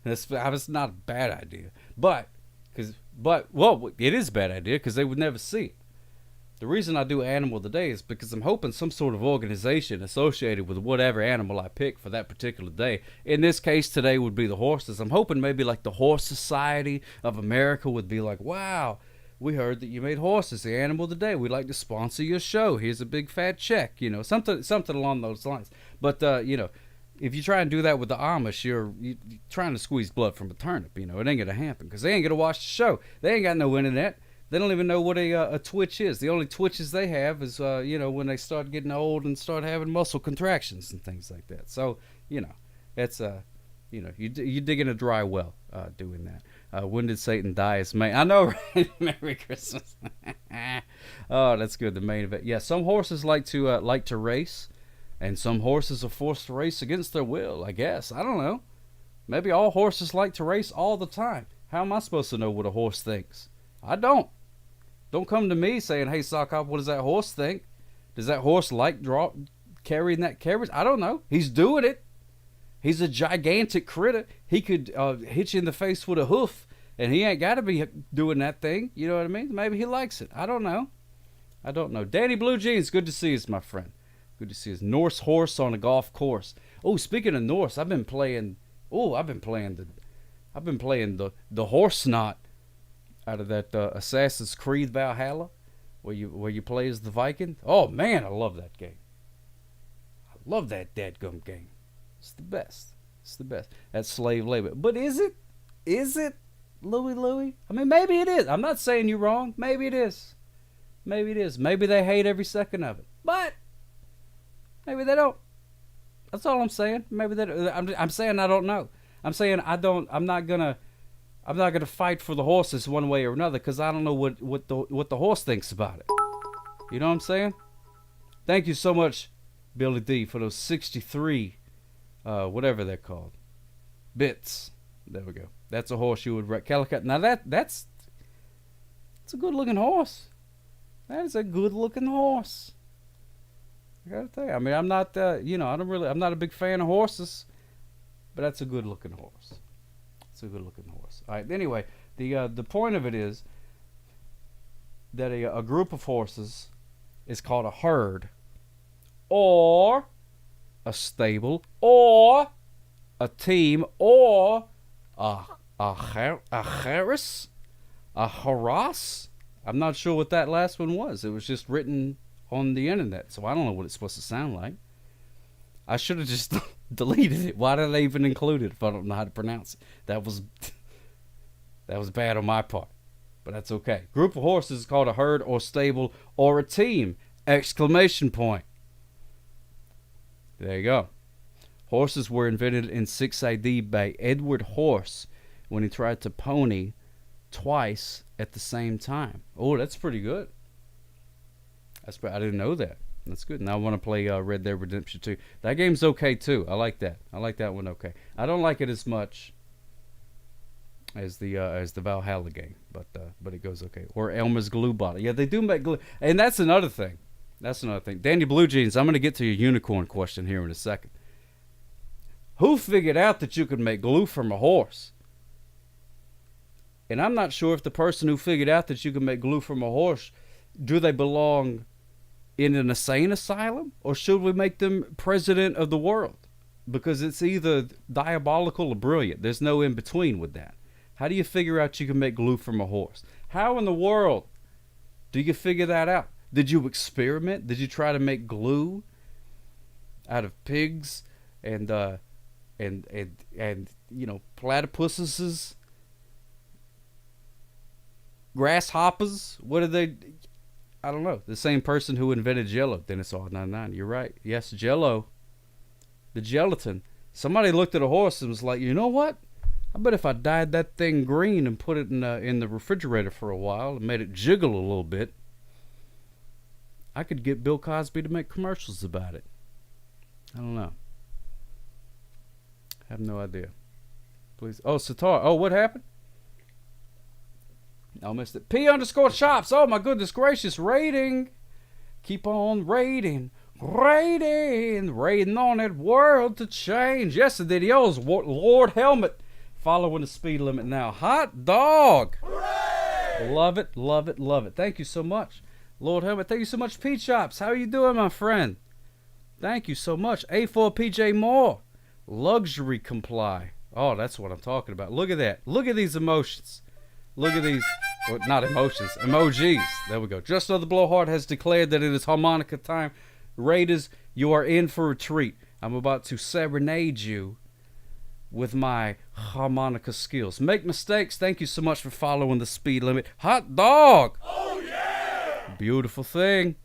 That's not a bad idea. But it is a bad idea because they would never see it. The reason I do animal of the day is because I'm hoping some sort of organization associated with whatever animal I pick for that particular day. In this case today would be the horses. I'm hoping maybe like the Horse Society of America would be like, wow, we heard that you made horses the animal of the day. We'd like to sponsor your show. Here's a big fat check, something along those lines. But, if you try and do that with the Amish, you're trying to squeeze blood from a turnip. It ain't going to happen because they ain't going to watch the show. They ain't got no internet. They don't even know what a twitch is. The only twitches they have is, when they start getting old and start having muscle contractions and things like that. So, it's, you dig in a dry well doing that. When did Satan die is May. I know, right? Merry Christmas. Oh, that's good. The main event. Yeah, some horses like to race, and some horses are forced to race against their will, I guess. I don't know. Maybe all horses like to race all the time. How am I supposed to know what a horse thinks? I don't. Don't come to me saying, hey, Sockop, what does that horse think? Does that horse like carrying that carriage? I don't know. He's doing it. He's a gigantic critter. He could hit you in the face with a hoof, and he ain't got to be doing that thing. You know what I mean? Maybe he likes it. I don't know. Danny Blue Jeans, good to see you, my friend. Good to see you. Norse horse on a golf course. Oh, speaking of Norse, I've been playing the horse knot out of that Assassin's Creed Valhalla, where you play as the Viking. Oh man, I love that game. I love that dadgum game. It's the best. It's the best. That's slave labor. But is it? Is it, Louie? I mean, maybe it is. I'm not saying you're wrong. Maybe it is. Maybe it is. Maybe they hate every second of it. But maybe they don't. That's all I'm saying. Maybe they don't. I'm saying I don't know. I'm saying I'm not gonna fight for the horses one way or another because I don't know what the horse thinks about it. You know what I'm saying? Thank you so much, Billy D, for those 63, whatever they're called, bits. There we go. That's a horse you would Calicut. Now that's a good looking horse. That is a good looking horse. I gotta tell you. I mean, I'm not I'm not a big fan of horses, but that's a good looking horse. It's a good looking horse. All right. Anyway, the point of it is that a group of horses is called a herd, or a stable, or a team, or a harass. I'm not sure what that last one was. It was just written on the internet, so I don't know what it's supposed to sound like. I should have just deleted it. Why did I even include it if I don't know how to pronounce it? That was bad on my part, but that's okay. Group of horses is called a herd or stable or a team! Exclamation point. There you go. Horses were invented in 6 AD by Edward Horse when he tried to pony twice at the same time. Oh, that's pretty good. I didn't know that. That's good. Now I want to play Red Dead Redemption 2. That game's okay too. I like that. I like that one okay. I don't like it as much as the Valhalla game, but it goes okay. Or Elmer's Glue Bottle. Yeah, they do make glue. And that's another thing. That's another thing. Danny Blue Jeans, I'm going to get to your unicorn question here in a second. Who figured out that you could make glue from a horse? And I'm not sure if the person who figured out that you can make glue from a horse, do they belong in an insane asylum? Or should we make them president of the world? Because it's either diabolical or brilliant. There's no in between with that. How do you figure out you can make glue from a horse? How in the world do you figure that out? Did you experiment? Did you try to make glue out of pigs and you know, platypuses, grasshoppers? What are they? I don't know. The same person who invented Jello, Dennis R99. You're right. Yes, Jello. The gelatin. Somebody looked at a horse and was like, you know what? I bet if I dyed that thing green and put it in the refrigerator for a while and made it jiggle a little bit, I could get Bill Cosby to make commercials about it. I don't know. I have no idea. Please. Oh, Sitar. Oh, what happened? I missed it. P_Shops. Oh, my goodness gracious. Rating. Keep on rating. Rating on that world to change. Yes, the videos. Lord Helmet. Following the speed limit now. Hot dog. Hooray! Love it, love it, love it. Thank you so much. Lord Helmet, thank you so much. Pete Shops, how are you doing, my friend? Thank you so much. A4PJ Moore. Luxury comply. Oh, that's what I'm talking about. Look at that. Look at these emotions. Look at these. Well, not emotions. Emojis. There we go. Just Another Blowhard has declared that it is harmonica time. Raiders, you are in for a treat. I'm about to serenade you with my harmonica skills. Make mistakes. Thank you so much for following the speed limit. Hot dog. Oh yeah! Beautiful thing.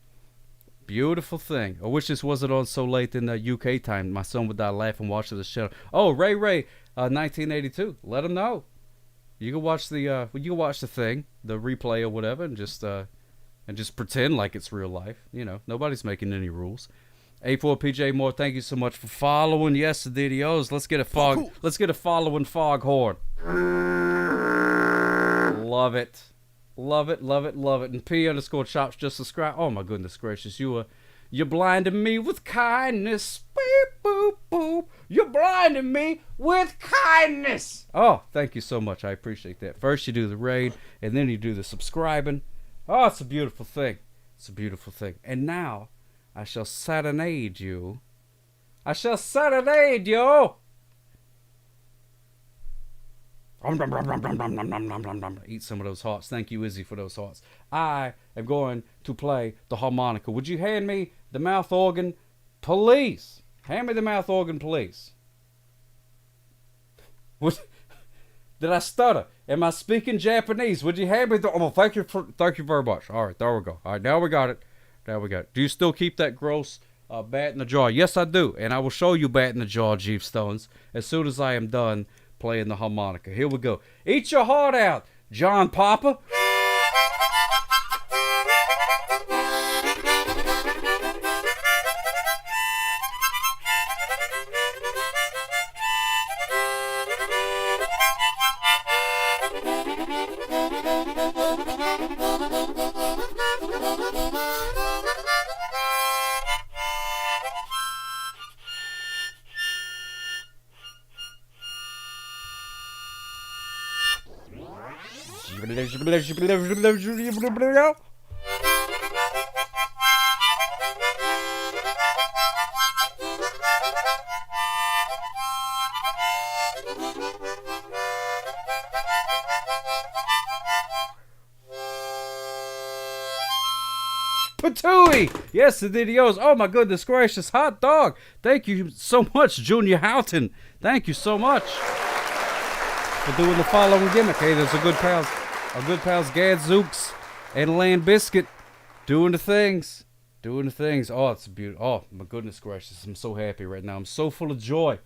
Beautiful thing. I wish this wasn't on so late in the UK time. My son would die laughing watching the show. Oh, Ray, 1982. Let him know. You can watch the thing, the replay or whatever, and just pretend like it's real life. You know, nobody's making any rules. A4PJ Moore, thank you so much for following. Yes, the videos. Let's get a fog. Cool. Let's get a following foghorn. Love it. Love it, love it, love it. And P_Shops just subscribe. Oh my goodness gracious, you're blinding me with kindness. Beep, boop, boop. You're blinding me with kindness. Oh, thank you so much. I appreciate that. First you do the raid, and then you do the subscribing. Oh, it's a beautiful thing. It's a beautiful thing. And now I shall serenade you. I shall serenade you. Eat some of those hearts. Thank you, Izzy, for those hearts. I am going to play the harmonica. Would you hand me the mouth organ, please? Hand me the mouth organ, please. What? Did I stutter? Am I speaking Japanese? Would you hand me the... Oh, thank you very much. All right, there we go. All right, now we got it. There we go. Do you still keep that gross bat in the jar? Yes, I do. And I will show you bat in the jar, Jeep Stones, as soon as I am done playing the harmonica. Here we go. Eat your heart out, John Papa. Patooey! Yes, the videos. Oh my goodness gracious, hot dog! Thank you so much, Junior Houghton. Thank you so much for doing the following gimmick. Hey, there's our good pals Gadzooks and Land Biscuit doing the things. Oh, it's beautiful. Oh my goodness gracious, I'm so happy right now. I'm so full of joy.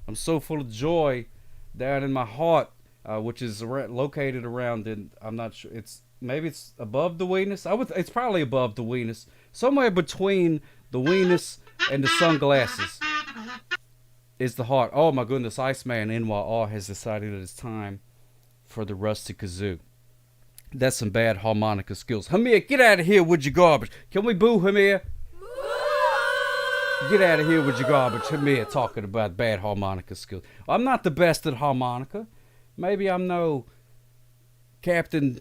I'm so full of joy down in my heart, which is located around in, I'm not sure, maybe it's above the weenus. It's probably above the weenus. Somewhere between the weenus and the sunglasses is the heart. Oh my goodness, Iceman NYR has decided that it's time for the rusty kazoo. That's some bad harmonica skills. Hamir, get out of here with your garbage. Can we boo Hamir? Get out of here with your garbage. I'm here talking about bad harmonica skills. I'm not the best at harmonica. Maybe I'm no Captain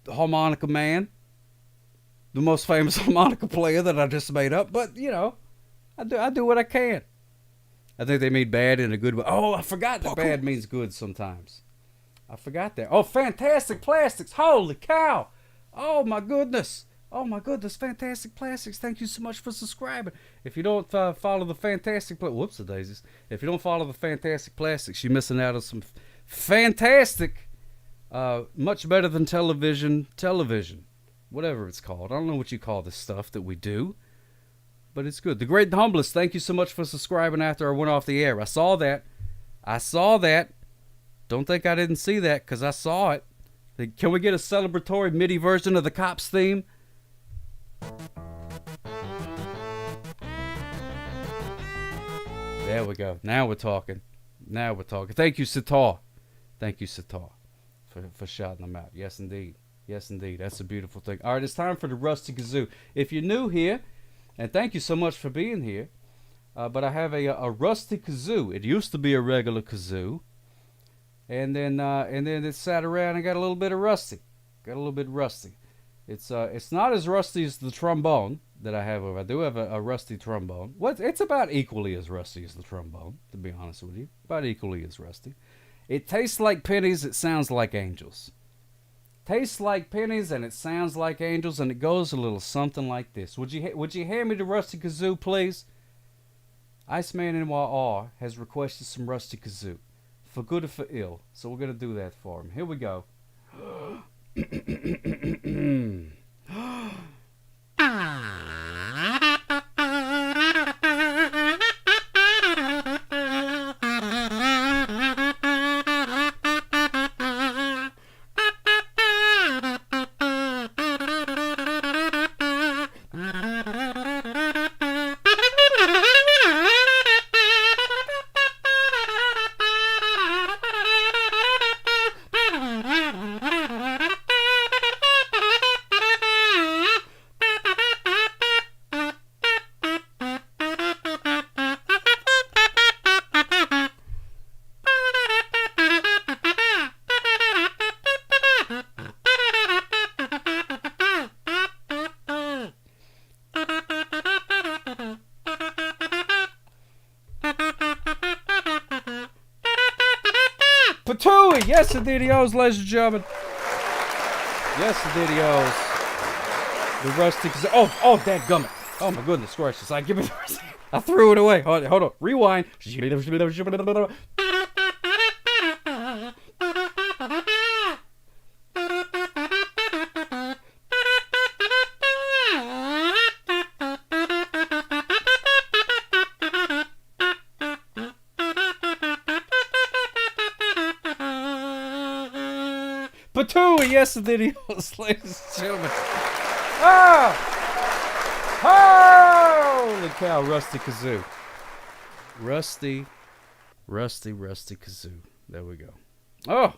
Harmonica Man, the most famous harmonica player that I just made up. But, you know, I do what I can. I think they mean bad in a good way. Oh, I forgot that bad means good sometimes. I forgot that. Oh, Fantastic Plastics. Holy cow. Oh, my goodness. Oh, my goodness. Fantastic Plastics. Thank you so much for subscribing. If you don't follow the Fantastic... Whoops, the daisies. If you don't follow the Fantastic Plastics, you're missing out on some fantastic, much better than television, whatever it's called. I don't know what you call this stuff that we do, but it's good. The Great and Humblest, thank you so much for subscribing after I went off the air. I saw that. Don't think I didn't see that, because I saw it. Can we get a celebratory MIDI version of the Cops theme? There we go. Now we're talking. Thank you, Sitar. For shouting them out. Yes, indeed. That's a beautiful thing. All right, it's time for the Rusty Kazoo. If you're new here, and thank you so much for being here, but I have a Rusty Kazoo. It used to be a regular kazoo, and then it sat around and got a little bit rusty. It's not as rusty as the trombone that I have over. I do have a rusty trombone. It's about equally as rusty as the trombone, to be honest with you. About equally as rusty. It tastes like pennies. It sounds like angels. Tastes like pennies and it sounds like angels, and it goes a little something like this. Would you hand me the Rusty Kazoo, please? Iceman NYR has requested some Rusty Kazoo, for good or for ill. So we're gonna do that for him. Here we go. Patooey! Yes, indeedios, ladies and gentlemen. Yes, indeedios. The Rusty Kazoo. Oh, dadgummit. Oh, my goodness gracious. Give me the Rusty. I threw it away. Hold on. Rewind. Patooey, yes, the videos, ladies and gentlemen. Ah! Holy cow, Rusty Kazoo. Rusty Kazoo. There we go. Oh,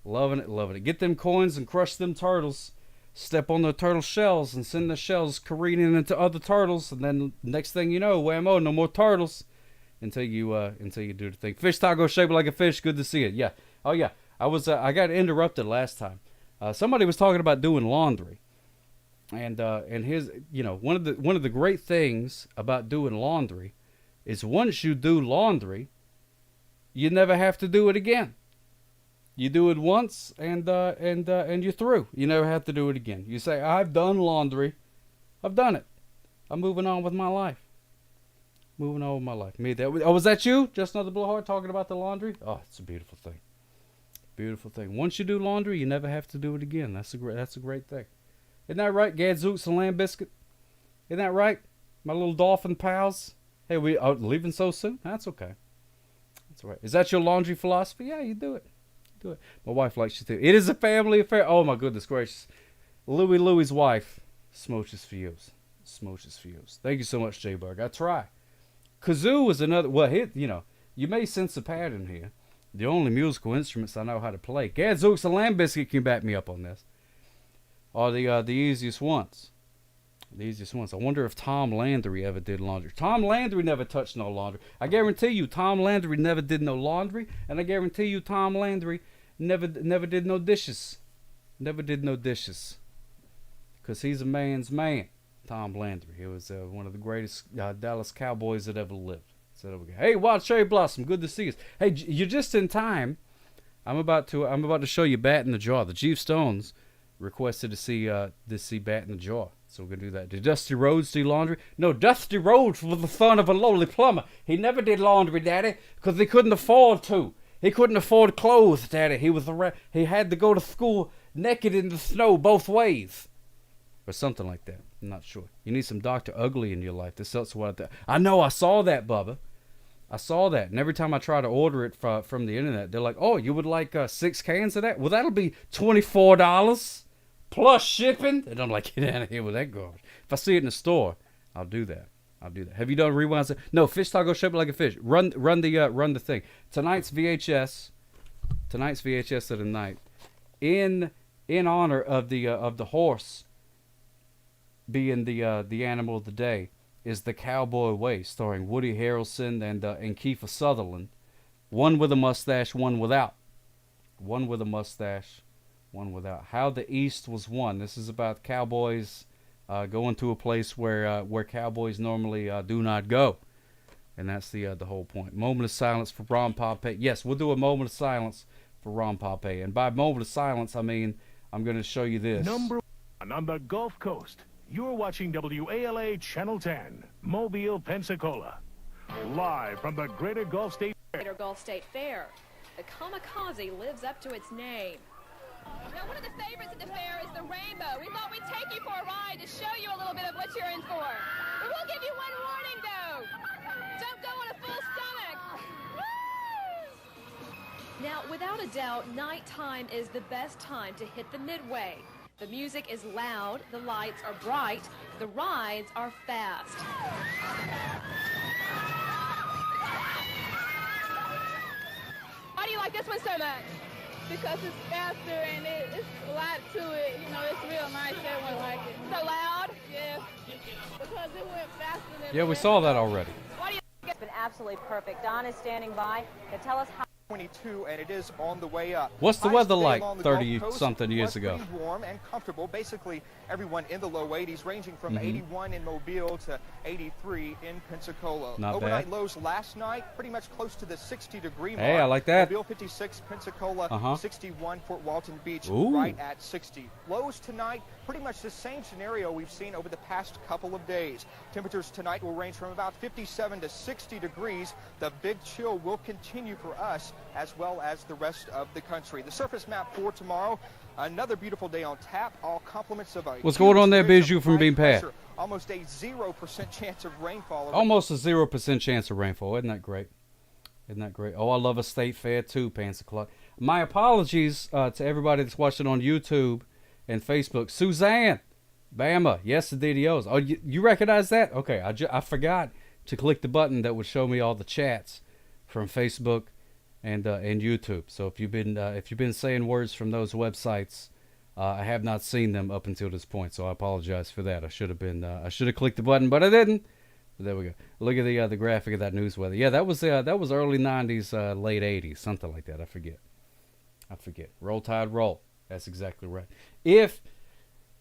loving it. Get them coins and crush them turtles. Step on the turtle shells and send the shells careening into other turtles, and then next thing you know, whammo, no more turtles. Until you do the thing. Fish taco shaped like a fish. Good to see it. Yeah. Oh yeah. I got interrupted last time. Somebody was talking about doing laundry, and his, one of the great things about doing laundry is once you do laundry, you never have to do it again. You do it once and you're through. You never have to do it again. You say, I've done laundry. I've done it. I'm moving on with my life. Me, was that you? Just Another Blowhard talking about the laundry? Oh, it's a beautiful thing. Beautiful thing. Once you do laundry, you never have to do it again. That's a great thing. Isn't that right, Gadzooks and Lamb Biscuit? Isn't that right, my little dolphin pals? Hey, we are leaving so soon? That's okay. That's all right. Is that your laundry philosophy? Yeah, you do it. My wife likes you too. It is a family affair. Oh my goodness gracious. Louie's wife smooches for you. Thank you so much, J Berg. I try. Kazoo is another. Well, you may sense a pattern here. The only musical instruments I know how to play. Gadzooks and Lamb Biscuit can back me up on this. Are the easiest ones. The easiest ones. I wonder if Tom Landry ever did laundry. Tom Landry never touched no laundry. I guarantee you, Tom Landry never did no laundry, and I guarantee you, Tom Landry never did no dishes. Never did no dishes. Because he's a man's man, Tom Landry. He was one of the greatest Dallas Cowboys that ever lived. So there we go. Hey, Wild Cherry Blossom, good to see you. Hey, you're just in time. I'm about to show you Bat in the Jaw. The Chief Stones requested to see Bat in the Jaw. So we're going to do that. Did Dusty Rhodes do laundry? No, Dusty Rhodes was the son of a lowly plumber. He never did laundry, Daddy, because he couldn't afford to. He couldn't afford clothes, Daddy. He had to go to school naked in the snow both ways. Or something like that. I'm not sure. You need some Dr. Ugly in your life. That's what I know. I saw that, Bubba. I saw that. And every time I try to order it from the internet, they're like, oh, you would like 6 cans of that? Well, that'll be $24 plus shipping. And I'm like, get out of here with that garbage. If I see it in the store, I'll do that. Have you done rewinds? No, Fish Taco Shaped Like a Fish. Run the thing. Tonight's VHS of the night, in honor of the horse being the animal of the day, is The Cowboy Way, starring Woody Harrelson and Kiefer Sutherland. One with a mustache, one without. One with a mustache, one without. How the East Was Won. This is about cowboys going to a place where cowboys normally do not go, and that's the whole point. Moment of silence for Ron Pompey. Yes, we'll do a moment of silence for Ron Pompey, and by moment of silence, I mean I'm going to show you this. Number 1 on the Gulf Coast. You're watching WALA Channel 10, Mobile, Pensacola. Live from the Greater Gulf State Fair. Greater Gulf State Fair. The Kamikaze lives up to its name. Now, one of the favorites at the fair is the rainbow. We thought we'd take you for a ride to show you a little bit of what you're in for. But we'll give you one warning, though. Don't go on a full stomach. Woo! Now, without a doubt, nighttime is the best time to hit the Midway. The music is loud, the lights are bright, the rides are fast. Why do you like this one so much? Because it's faster and it's a lot to it. You know, it's real nice. Everyone like it. So loud? Yes. Because it went faster than Yeah, we saw that already. Why do you think it's been absolutely perfect? Don is standing by to tell us how. 22, and it is on the way up. What's the weather like 30-something years ago? Pretty warm and comfortable. Basically, everyone in the low 80s, ranging from 81 in Mobile to 83 in Pensacola. Not Overnight bad. lows last night, pretty much close to the 60-degree mark. Hey, I like that. Mobile 56, Pensacola 61, Fort Walton Beach Ooh. right at 60. Lows tonight, pretty much the same scenario we've seen over the past couple of days. Temperatures tonight will range from about 57 to 60 degrees. The big chill will continue for us as well as the rest of the country. The surface map for tomorrow, another beautiful day on tap. All compliments of a What's going on there, Bijou from Bean Pat? pressure. Almost a 0% chance of rainfall. Almost a 0% chance of rainfall. Isn't that great? Isn't that great? Oh, I love a state fair too, Pensacola. My apologies to everybody that's watching on YouTube and Facebook. Suzanne, Bama, yes, the DDOs. Oh, you recognize that? Okay, I forgot to click the button that would show me all the chats from Facebook and YouTube. So if you've been saying words from those websites, I have not seen them up until this point. So I apologize for that. I should have clicked the button, but I didn't. But there we go. Look at the graphic of that news weather. Yeah, that was early 90s, late 80s, something like that. I forget. Roll Tide Roll. That's exactly right. If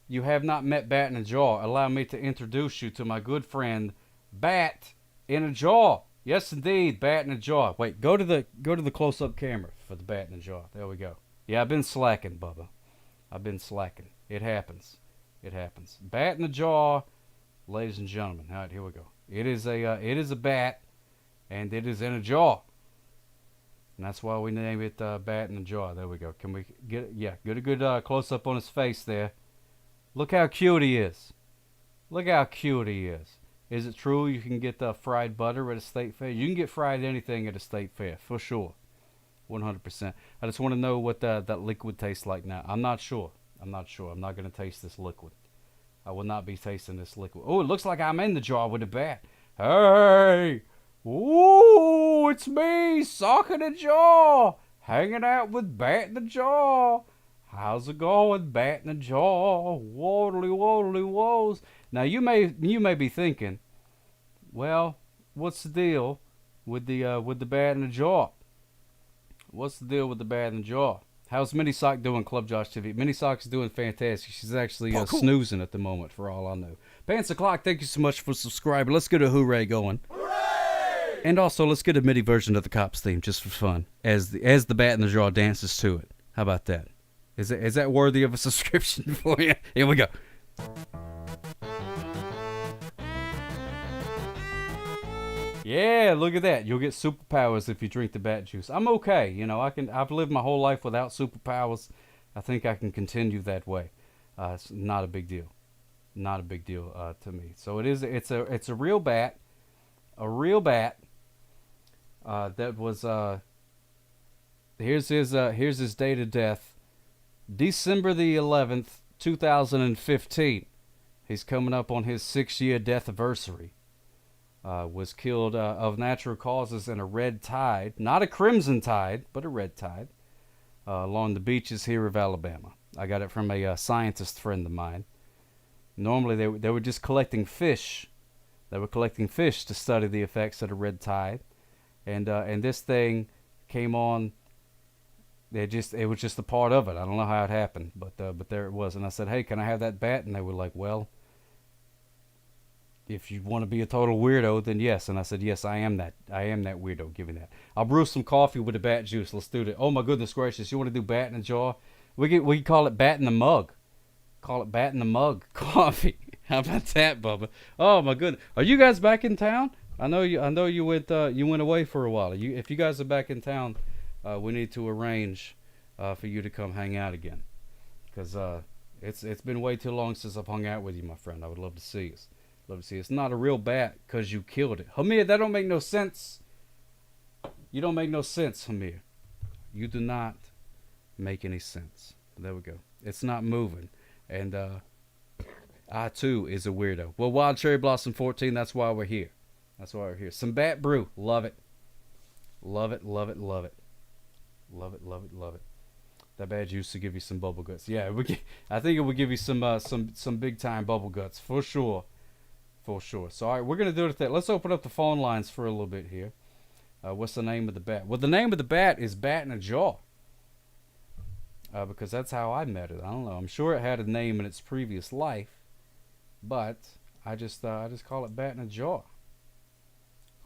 you have not met Bat in a Jaw, allow me to introduce you to my good friend Bat in a Jaw. Yes, indeed, Bat in a Jaw. Wait, go to the close-up camera for the Bat in a Jaw. There we go. Yeah, I've been slacking, Bubba. I've been slacking. It happens. Bat in a Jaw, ladies and gentlemen. All right, here we go. It is a bat, and it is in a jaw. And that's why we name it Bat in the Jaw. There we go. Can we get a good close-up on his face there. Look how cute he is. Is it true you can get fried butter at a state fair? You can get fried anything at a state fair, for sure. 100%. I just want to know what that liquid tastes like now. I'm not sure. I'm not going to taste this liquid. I will not be tasting this liquid. Oh, it looks like I'm in the jar with a bat. Hey! Ooh, it's me, Sock in the Jaw, hanging out with Bat in the Jaw. How's it going? Batting a jaw, waddly woes. Now you may be thinking, well, what's the deal with the bat in the jaw? What's the deal with the bat in the jaw? How's Mini Sock doing, Club Josh TV? Mini Sock is doing fantastic. She's actually snoozing at the moment, for all I know. Pants O'Clock, thank you so much for subscribing. Let's get a hooray going. Hooray! And also, let's get a MIDI version of the Cops theme, just for fun, as the bat in the jaw dances to it. How about that? Is that worthy of a subscription for you? Here we go. Yeah, look at that. You'll get superpowers if you drink the bat juice. I'm okay. You know, I've lived my whole life without superpowers. I think I can continue that way. It's not a big deal. Not a big deal to me. So it's a real bat. A real bat. That was here's his date of death. December the 11th, 2015. He's coming up on his 6-year death anniversary. Was killed of natural causes in a red tide. Not a crimson tide, but a red tide. Along the beaches here of Alabama. I got it from a scientist friend of mine. Normally they were just collecting fish. They were collecting fish to study the effects of the red tide. And this thing came on. It was just a part of it. I don't know how it happened, but there it was. And I said, "Hey, can I have that bat?" And they were like, "Well, if you want to be a total weirdo, then yes." And I said, "Yes, I am that. I am that weirdo. Give me that. I'll brew some coffee with the bat juice. Let's do that." Oh my goodness gracious! You want to do bat in the jaw? We call it bat in the mug. Call it bat in the mug coffee. How about that, Bubba? Oh my goodness! Are you guys back in town? I know you went away for a while. If you guys are back in town, we need to arrange for you to come hang out again, because it's been way too long since I've hung out with you, my friend. I would love to see us. Love to see. It's not a real bat because you killed it. Hamir, that don't make no sense. You don't make no sense, Hamir. You do not make any sense. There we go. It's not moving. And I, too, is a weirdo. Well, Wild Cherry Blossom 14, that's why we're here. That's why we're here. Some bat brew. Love it. Love it, love it, love it. Love it, love it, love it. That bad juice to give you some bubble guts. Yeah, I think it would give you some big-time bubble guts, for sure. For sure. So, all right, we're going to do it at that. Let's open up the phone lines for a little bit here. What's the name of the bat? Well, the name of the bat is Bat in a Jaw. Because that's how I met it. I don't know. I'm sure it had a name in its previous life. But I just call it Bat in a Jaw.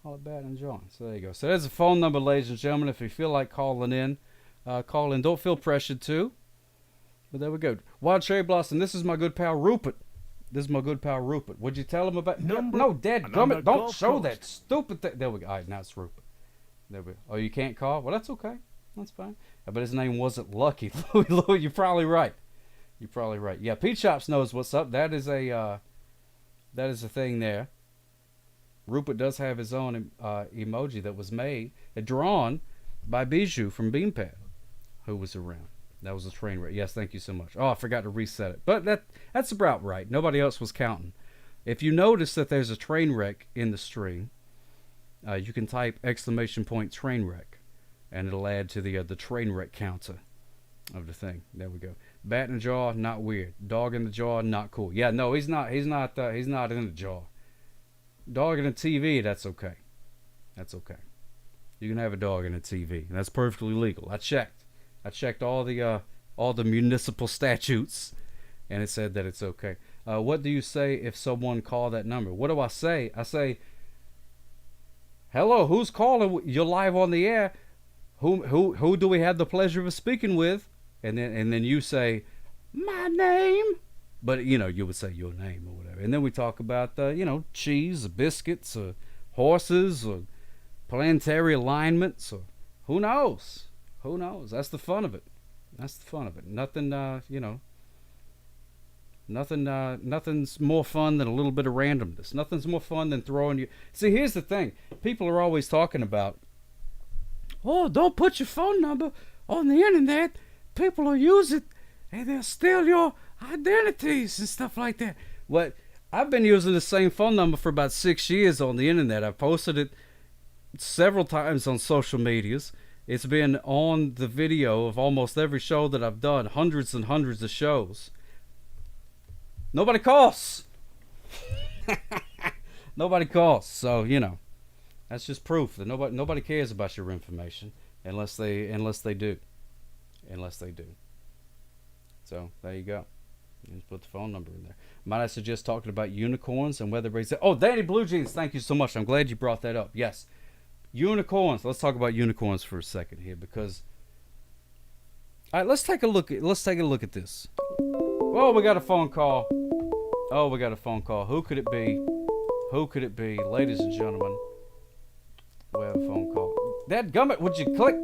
Call it Bat in a Jaw. So there you go. So there's a phone number, ladies and gentlemen. If you feel like calling in, call in. Don't feel pressured to. But there we go. Wild Cherry Blossom, this is my good pal Rupert. This is my good pal Rupert. Would you tell him about... No, Dad, gummit, don't show that stupid thing. There we go. All right, now it's Rupert. There we go. Oh, you can't call? Well, that's okay. That's fine. But his name wasn't Lucky. Louie, you're probably right. You're probably right. Yeah, Pete Shops knows what's up. That is a thing there. Rupert does have his own emoji that was made, drawn by Bijou from Beanpad, who was around. That was a train wreck. Yes, thank you so much. Oh, I forgot to reset it. But that's about right. Nobody else was counting. If you notice that there's a train wreck in the stream, you can type ! train wreck, and it'll add to the train wreck counter of the thing. There we go. Bat in the jaw, not weird. Dog in the jaw, not cool. Yeah, no, he's not in the jaw. Dog in a TV, that's okay. That's okay. You can have a dog in a TV. That's perfectly legal. I checked all the municipal statutes, and it said that it's okay. What do you say if someone called that number? What do I say? I say, "Hello, who's calling? You're live on the air. Who do we have the pleasure of speaking with?" And then you say, "My name." But you would say your name or whatever. And then we talk about cheese, or biscuits, or horses, or planetary alignments, or who knows. Who knows? That's the fun of it. That's the fun of it. Nothing, nothing's more fun than a little bit of randomness. Nothing's more fun than throwing you. See, here's the thing. People are always talking about, "Oh, don't put your phone number on the internet. People will use it and they'll steal your identities and stuff like that." What? I've been using the same phone number for about 6 years on the internet. I've posted it several times on social medias. It's been on the video of almost every show that I've done, hundreds and hundreds of shows. Nobody calls. Nobody calls. So, you know, that's just proof that nobody cares about your information unless they do. Unless they do. So, there you go. Just put the phone number in there. Might I suggest talking about unicorns and whether raise it? Oh, Danny Blue Jeans, thank you so much. I'm glad you brought that up. Yes. Unicorns. Let's talk about unicorns for a second here, because all right, let's take a look at this. Oh, we got a phone call. Oh, we got a phone call. Who could it be? Who could it be? Ladies and gentlemen, we have a phone call. Dadgummit, would you click?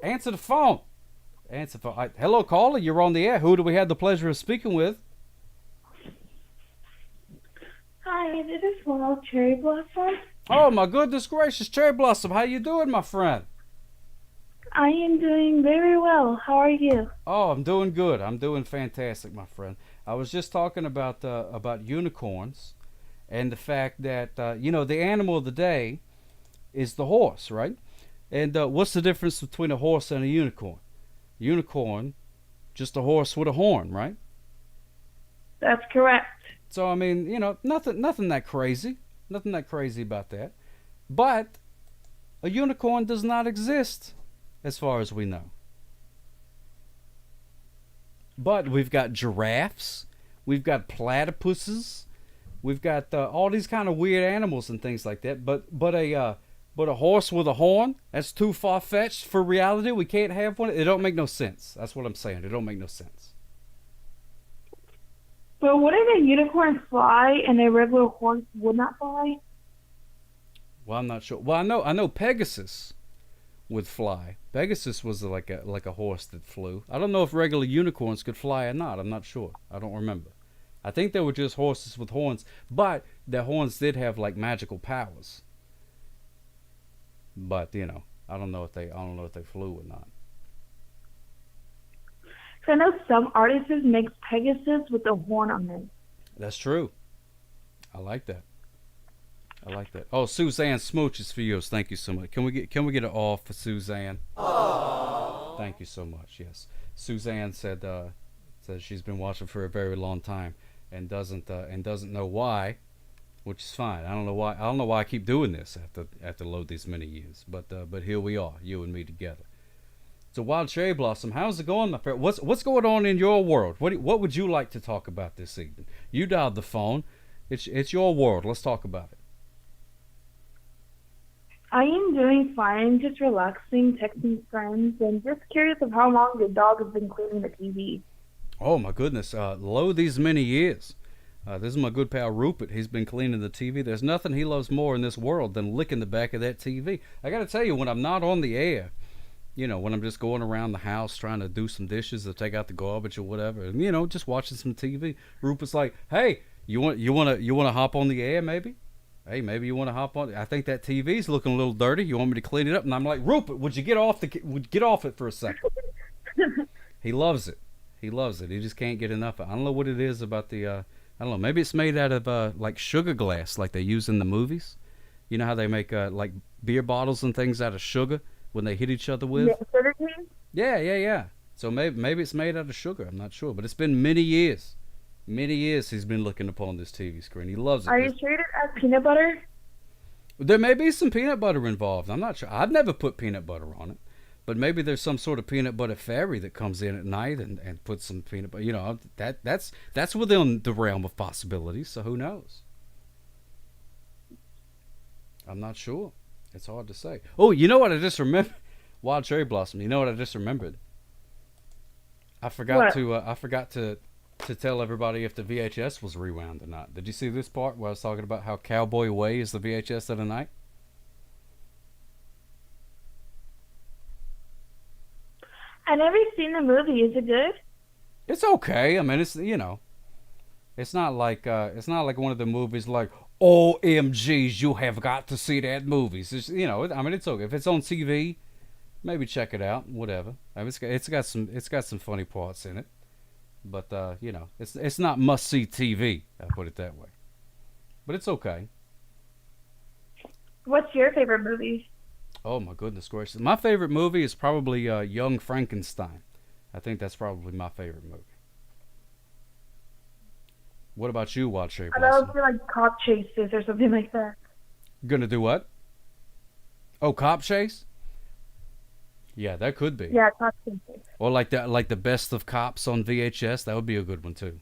Answer the phone. Answer the phone. Right. Hello, caller. You're on the air. Who do we have the pleasure of speaking with? Hi, this is Wild Cherry Blossom. Oh, my goodness gracious. Cherry Blossom, how you doing, my friend? I am doing very well. How are you? Oh, I'm doing good. I'm doing fantastic, my friend. I was just talking about unicorns and the fact that, you know, the animal of the day is the horse, right? And what's the difference between a horse and a unicorn? Unicorn, just a horse with a horn, right? That's correct. So, I mean, you know, nothing that crazy. Nothing that crazy about that. But a unicorn does not exist, as far as we know. But we've got giraffes, we've got platypuses, we've got all these kind of weird animals and things like that. But a horse with a horn, that's too far-fetched for reality. We can't have one. It don't make no sense. That's what I'm saying. It don't make no sense. But wouldn't a unicorn fly and a regular horse would not fly? Well, I'm not sure. Well, I know Pegasus would fly. Pegasus was like a horse that flew. I don't know if regular unicorns could fly or not. I'm not sure. I don't remember. I think they were just horses with horns, but their horns did have like magical powers. But you know, I don't know if they flew or not. I know some artists make Pegasus with a horn on it. That's true. I like that. Oh, Suzanne Smooches for yours. Thank you so much. Can we get an off for Suzanne? Aww. Thank you so much. Yes, Suzanne said she's been watching for a very long time and doesn't know why, which is fine. I don't know why I keep doing this after load these many years. But here we are, you and me together. So, Wild Cherry Blossom, how's it going, my friend? What's going on in your world? What would you like to talk about this evening? You dialed the phone. It's your world. Let's talk about it. I am doing fine, just relaxing, texting friends, and just curious of how long your dog has been cleaning the TV. Oh my goodness, lo these many years. This is my good pal Rupert. He's been cleaning the TV. There's nothing he loves more in this world than licking the back of that TV. I got to tell you, when I'm not on the air, you know, when I'm just going around the house trying to do some dishes or take out the garbage or whatever, and you know, just watching some TV, Rupert's like, "Hey, you want to hop on the air maybe? Hey, maybe you want to hop on? I think that TV's looking a little dirty. You want me to clean it up?" And I'm like, "Rupert, would you get off it for a second?" He loves it. He loves it. He just can't get enough of it. I don't know what it is about the I don't know. Maybe it's made out of like sugar glass, like they use in the movies. You know how they make like beer bottles and things out of sugar when they hit each other with? Yeah. So maybe it's made out of sugar. I'm not sure, but it's been many years. Many years he's been looking upon this TV screen. He loves it. Are you sure it has peanut butter? There may be some peanut butter involved. I'm not sure. I've never put peanut butter on it, but maybe there's some sort of peanut butter fairy that comes in at night and puts some peanut butter. You know, that's within the realm of possibilities. So who knows? I'm not sure. It's hard to say. Oh, you know what I just remembered? Wild Cherry Blossom. You know what I just remembered? I forgot to tell everybody if the VHS was rewound or not. Did you see this part where I was talking about how Cowboy Way is the VHS of the night? I never seen the movie. Is it good? It's okay. I mean, it's, you know, it's not like one of the movies like, OMGs, you have got to see that movie. It's, you know, I mean, it's okay if it's on TV. Maybe check it out. Whatever. I mean, it's got some funny parts in it, but you know, it's not must see TV. I'll put it that way. But it's okay. What's your favorite movie? Oh my goodness gracious! My favorite movie is probably Young Frankenstein. I think that's probably my favorite movie. What about you, Wild Cherry I thought it Blossom? would be like Cop Chases or something like that. Gonna do what? Oh, Cop Chase? Yeah, that could be. Yeah, Cop Chases. Or like the best of cops on VHS. That would be a good one too.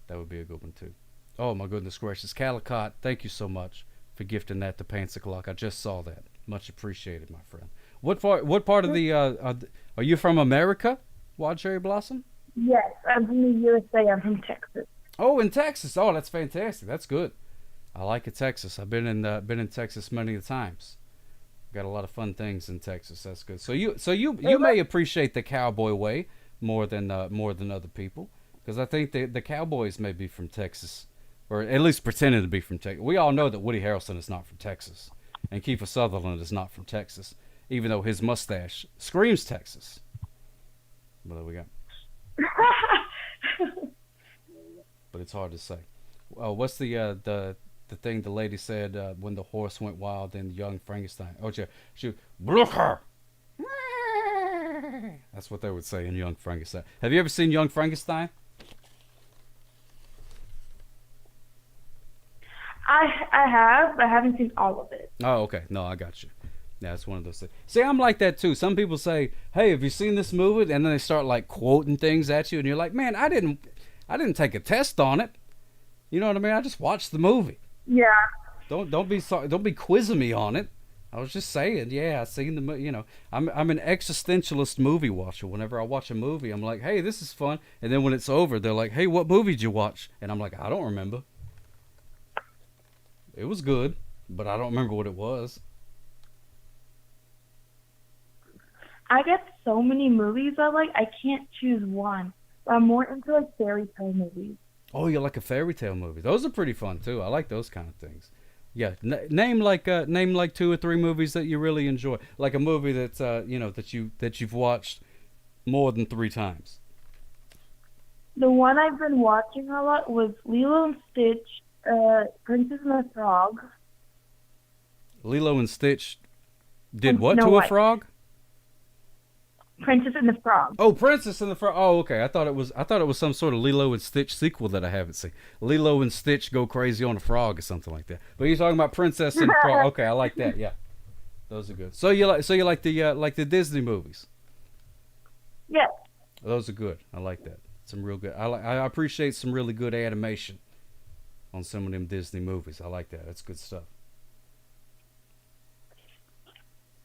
That would be a good one too. Oh my goodness gracious, Calicott, thank you so much for gifting that to Pants O'Clock. I just saw that. Much appreciated, my friend. What part of the are you from America, Wild Cherry Blossom? Yes, I'm from the USA. I'm from Texas. Oh, in Texas. Oh, that's fantastic. That's good. I like it, Texas. I've been in Texas many times. Got a lot of fun things in Texas. That's good. So you may appreciate the cowboy way more than other people, because I think the Cowboys may be from Texas, or at least pretending to be from Texas. We all know that Woody Harrelson is not from Texas, and Kiefer Sutherland is not from Texas, even though his mustache screams Texas. But there we go. But it's hard to say. What's the thing the lady said when the horse went wild in Young Frankenstein? Oh, she Blooker. That's what they would say in Young Frankenstein. Have you ever seen Young Frankenstein? I have, but I haven't seen all of it. Oh, okay. No, I got you. Yeah, it's one of those things. See, I'm like that too. Some people say, "Hey, have you seen this movie?" And then they start like quoting things at you, and you're like, "Man, I didn't take a test on it. You know what I mean? I just watched the movie." Yeah. Don't be sorry. Don't be quizzing me on it. I was just saying, yeah, I seen the movie. You know, I'm an existentialist movie watcher. Whenever I watch a movie, I'm like, "Hey, this is fun." And then when it's over, they're like, "Hey, what movie did you watch?" And I'm like, "I don't remember. It was good, but I don't remember what it was." I get so many movies I like, I can't choose one. I'm more into like fairy tale movies. Oh, you like a fairy tale movie? Those are pretty fun too. I like those kind of things. Yeah, name like 2 or 3 movies that you really enjoy, like a movie that's that you've watched more than 3 times. The one I've been watching a lot was Lilo and Stitch, Princess and the Frog. Lilo and Stitch did what to a frog? Princess and the Frog. Oh, Princess and the Frog. Oh, okay. I thought it was some sort of Lilo and Stitch sequel that I haven't seen. Lilo and Stitch go crazy on a frog or something like that. But you're talking about Princess and the Frog. Okay, I like that. Yeah, those are good. So you like the Disney movies? Yeah. Those are good. I like that. Some real good. I appreciate some really good animation on some of them Disney movies. I like that. That's good stuff.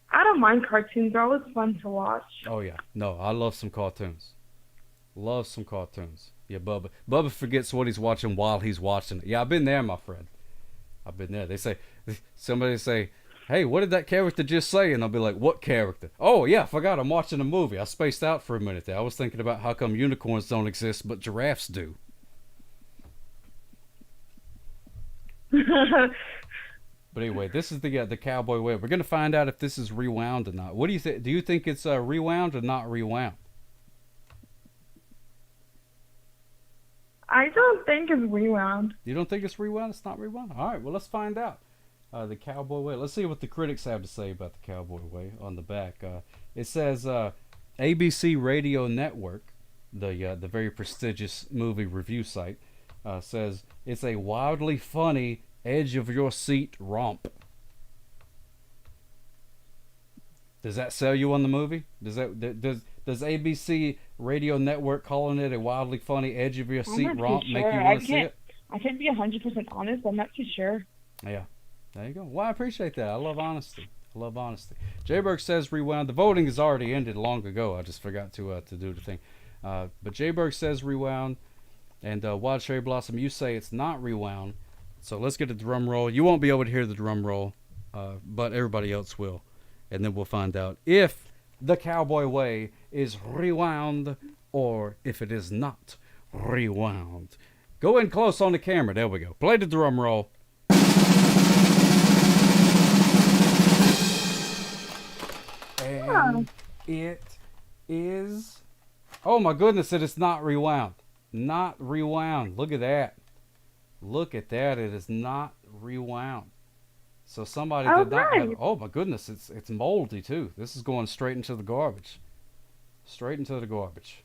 I don't mind cartoons. They're always fun to watch. Oh, yeah. No, I love some cartoons. Love some cartoons. Yeah, Bubba. Bubba forgets what he's watching while he's watching it. Yeah, I've been there, my friend. I've been there. Somebody say, "Hey, what did that character just say?" And I'll be like, "What character?" "Oh, yeah, I forgot. I'm watching a movie." I spaced out for a minute there. I was thinking about how come unicorns don't exist, but giraffes do. But anyway, this is the Cowboy Way. We're gonna find out if this is rewound or not. What do you think? Do you think it's rewound or not rewound? I don't think it's rewound. You don't think it's rewound? It's not rewound? All right, well, let's find out. The Cowboy Way. Let's see what the critics have to say about the Cowboy Way on the back. It says ABC Radio Network, the very prestigious movie review site, says it's a wildly funny, edge-of-your-seat romp. Does that sell you on the movie? Does ABC Radio Network calling it a wildly funny, edge-of-your-seat romp make you want to see it? I can't be 100% honest. I'm not too sure. Yeah, there you go. Well, I appreciate that. I love honesty. Jayberg says rewound. The voting has already ended long ago. I just forgot to do the thing. But Jayberg says rewound, and Wild Cherry Blossom, you say it's not rewound. So let's get a drum roll. You won't be able to hear the drum roll, but everybody else will. And then we'll find out if the Cowboy Way is rewound or if it is not rewound. Go in close on the camera. There we go. Play the drum roll. And it is... Oh my goodness, it is not rewound. Not rewound. Look at that. Look at that. It is not rewound. So somebody Oh, did not have. nice. Oh my goodness, it's moldy too. This is going straight into the garbage. Straight into the garbage.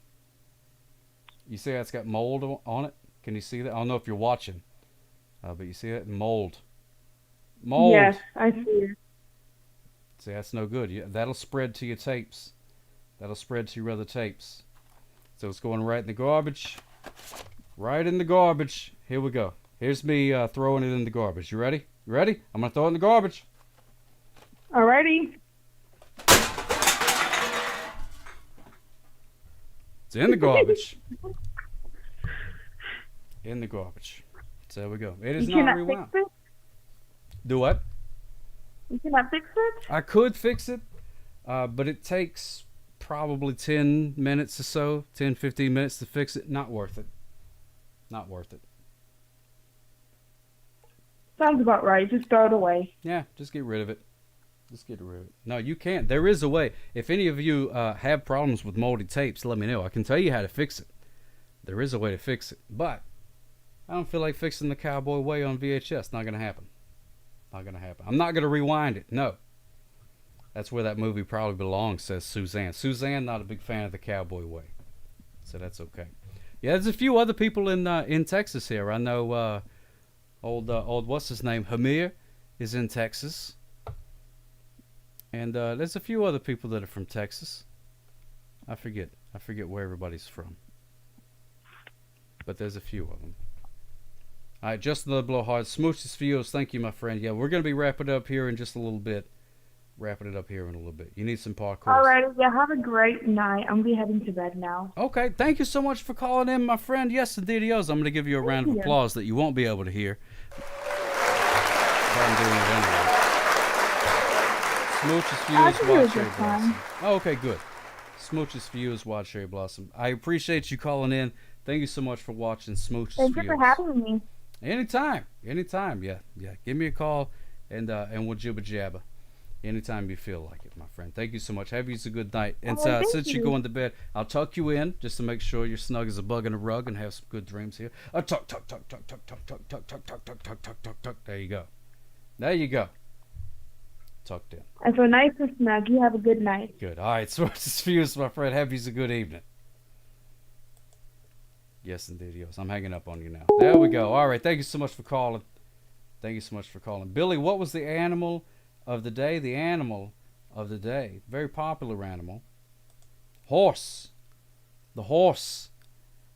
You see how it's got mold on it? Can you see that? I don't know if you're watching, but you see that mold. Mold. Yes, I see it. See, that's no good. That'll spread to your tapes. That'll spread to your other tapes. So it's going right in the garbage. Right in the garbage. Here we go. Here's me throwing it in the garbage. You ready? You ready? I'm going to throw it in the garbage. Alrighty. It's in the garbage. In the garbage. So there we go. It is You not cannot rewound. fix it? Do what? You cannot fix it? I could fix it, but it takes probably 10 minutes or so, 10, 15 minutes to fix it. Not worth it. Not worth it. Sounds about right. Just throw it away. Yeah, just get rid of it. Just get rid of it. No, you can't. There is a way. If any of you have problems with moldy tapes, let me know. I can tell you how to fix it. There is a way to fix it. But I don't feel like fixing the Cowboy Way on VHS. Not going to happen. Not going to happen. I'm not going to rewind it. No. That's where that movie probably belongs, says Suzanne. Suzanne, not a big fan of the Cowboy Way. So that's okay. Yeah, there's a few other people in Texas here. I know old what's his name? Hamir is in Texas. And there's a few other people that are from Texas. I forget where everybody's from. But there's a few of them. All right, Justin the Blowhard. Smooches Fios, thank you, my friend. Yeah, we're going to be wrapping it up here in just a little bit. You need some parkour. Alrighty. Yeah, have a great night. I'm going to be heading to bed now. Okay, thank you so much for calling in, my friend. Yes, indeed, I'm going to give you a round of applause that you won't be able to hear. But I'm doing it anyway. Smooches for you is Wild Cherry Blossom. Oh, okay, good. Smooches for you is Wild Cherry Blossom. I appreciate you calling in. Thank you so much for watching Smooches Thank for you for having me. Anytime. Yeah. Give me a call and we'll jibba jabba. Anytime you feel like it, my friend. Thank you so much. Have you a good night. And since you're going to bed, I'll tuck you in just to make sure you're snug as a bug in a rug and have some good dreams here. Tuck. There you go. Tucked in. And so nice and snug. You have a good night. Good. All right. So it's Fuse, my friend. Have you a good evening. Yes, indeed. Yes. I'm hanging up on you now. There we go. All right. Thank you so much for calling. Billy, what was the animal of the day? The animal of the day. Very popular animal. Horse. The horse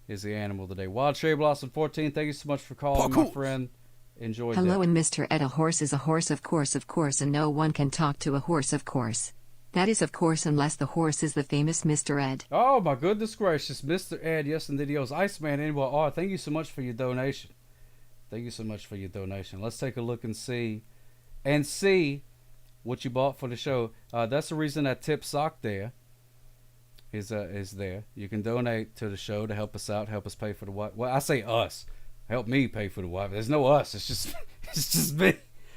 is the animal of the day. Wild Cherry Blossom 14, thank you so much for calling, my friend. Enjoy that. Hello, and Mr. Ed. A horse is a horse, of course, and no one can talk to a horse, of course. That is, of course, unless the horse is the famous Mr. Ed. Oh, my goodness gracious. Mr. Ed, yes, indeed. Iceman NYR, thank you so much for your donation. Let's take a look and see what you bought for the show. That's the reason that tip sock there is there. You can donate to the show to help us out, help us pay for the wife. Well, I say us. Help me pay for the wife. There's no us. It's just me.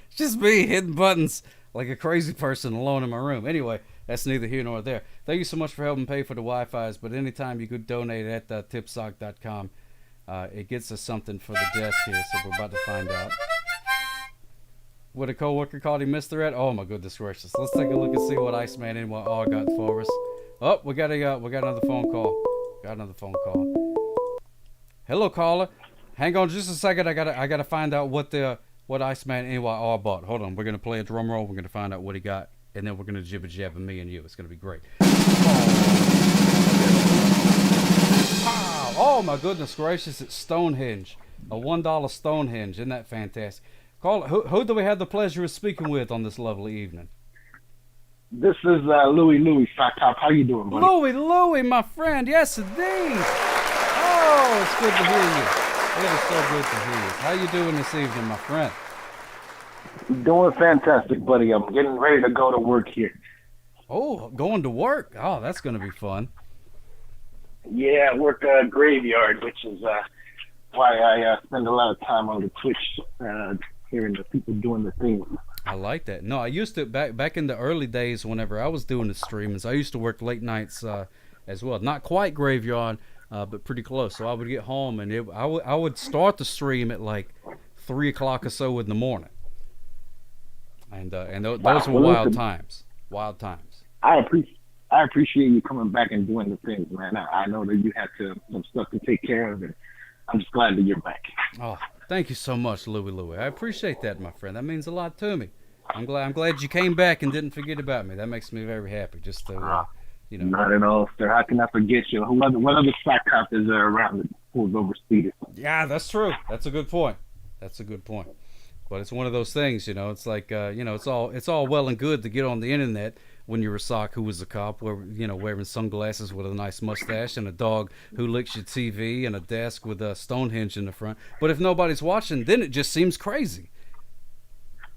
It's just me hitting buttons like a crazy person alone in my room. Anyway, that's neither here nor there. Thank you so much for helping pay for the Wi-Fi's. But anytime you could donate at tipsock.com, it gets us something for the desk here. So we're about to find out. What a coworker called him Mr. Ed. Oh my goodness gracious. Let's take a look and see what Iceman NYR got for us. Oh, we got another phone call. Hello, caller. Hang on just a second. I gotta find out what Iceman NYR bought. Hold on. We're gonna play a drum roll. We're gonna find out what he got, and then we're gonna jibba jabba me and you. It's gonna be great. Oh my goodness gracious! It's Stonehenge, a $1 Stonehenge. Isn't that fantastic? Caller, who do we have the pleasure of speaking with on this lovely evening? This is Louis Sock Top. How you doing, buddy? Louis, my friend. Yes, indeed. Oh, it's good to hear you. It is so good to hear you. How you doing this evening, my friend? Doing fantastic, buddy. I'm getting ready to go to work here. Oh, going to work? Oh, that's going to be fun. Yeah, I work graveyard, which is why I spend a lot of time on the Twitch, hearing the people doing the things. I like that. No, I used to, back in the early days, whenever I was doing the streamings, I used to work late nights as well. Not quite graveyard, but pretty close. So I would get home, and I would start the stream at like 3 o'clock or so in the morning. And those were wild times. Wild times. I appreciate you coming back and doing the things, man. I know that you had some stuff to take care of, and I'm just glad that you're back. Oh, thank you so much, Louie. I appreciate that, my friend. That means a lot to me. I'm glad you came back and didn't forget about me. That makes me very happy. Just to, Not at all, sir. How can I forget you? What other sock cop is there around that pulls over speeders? Yeah, that's true. That's a good point. But it's one of those things, It's like, it's all well and good to get on the internet when you're a sock who was a cop, wearing sunglasses with a nice mustache and a dog who licks your TV and a desk with a Stonehenge in the front. But if nobody's watching, then it just seems crazy.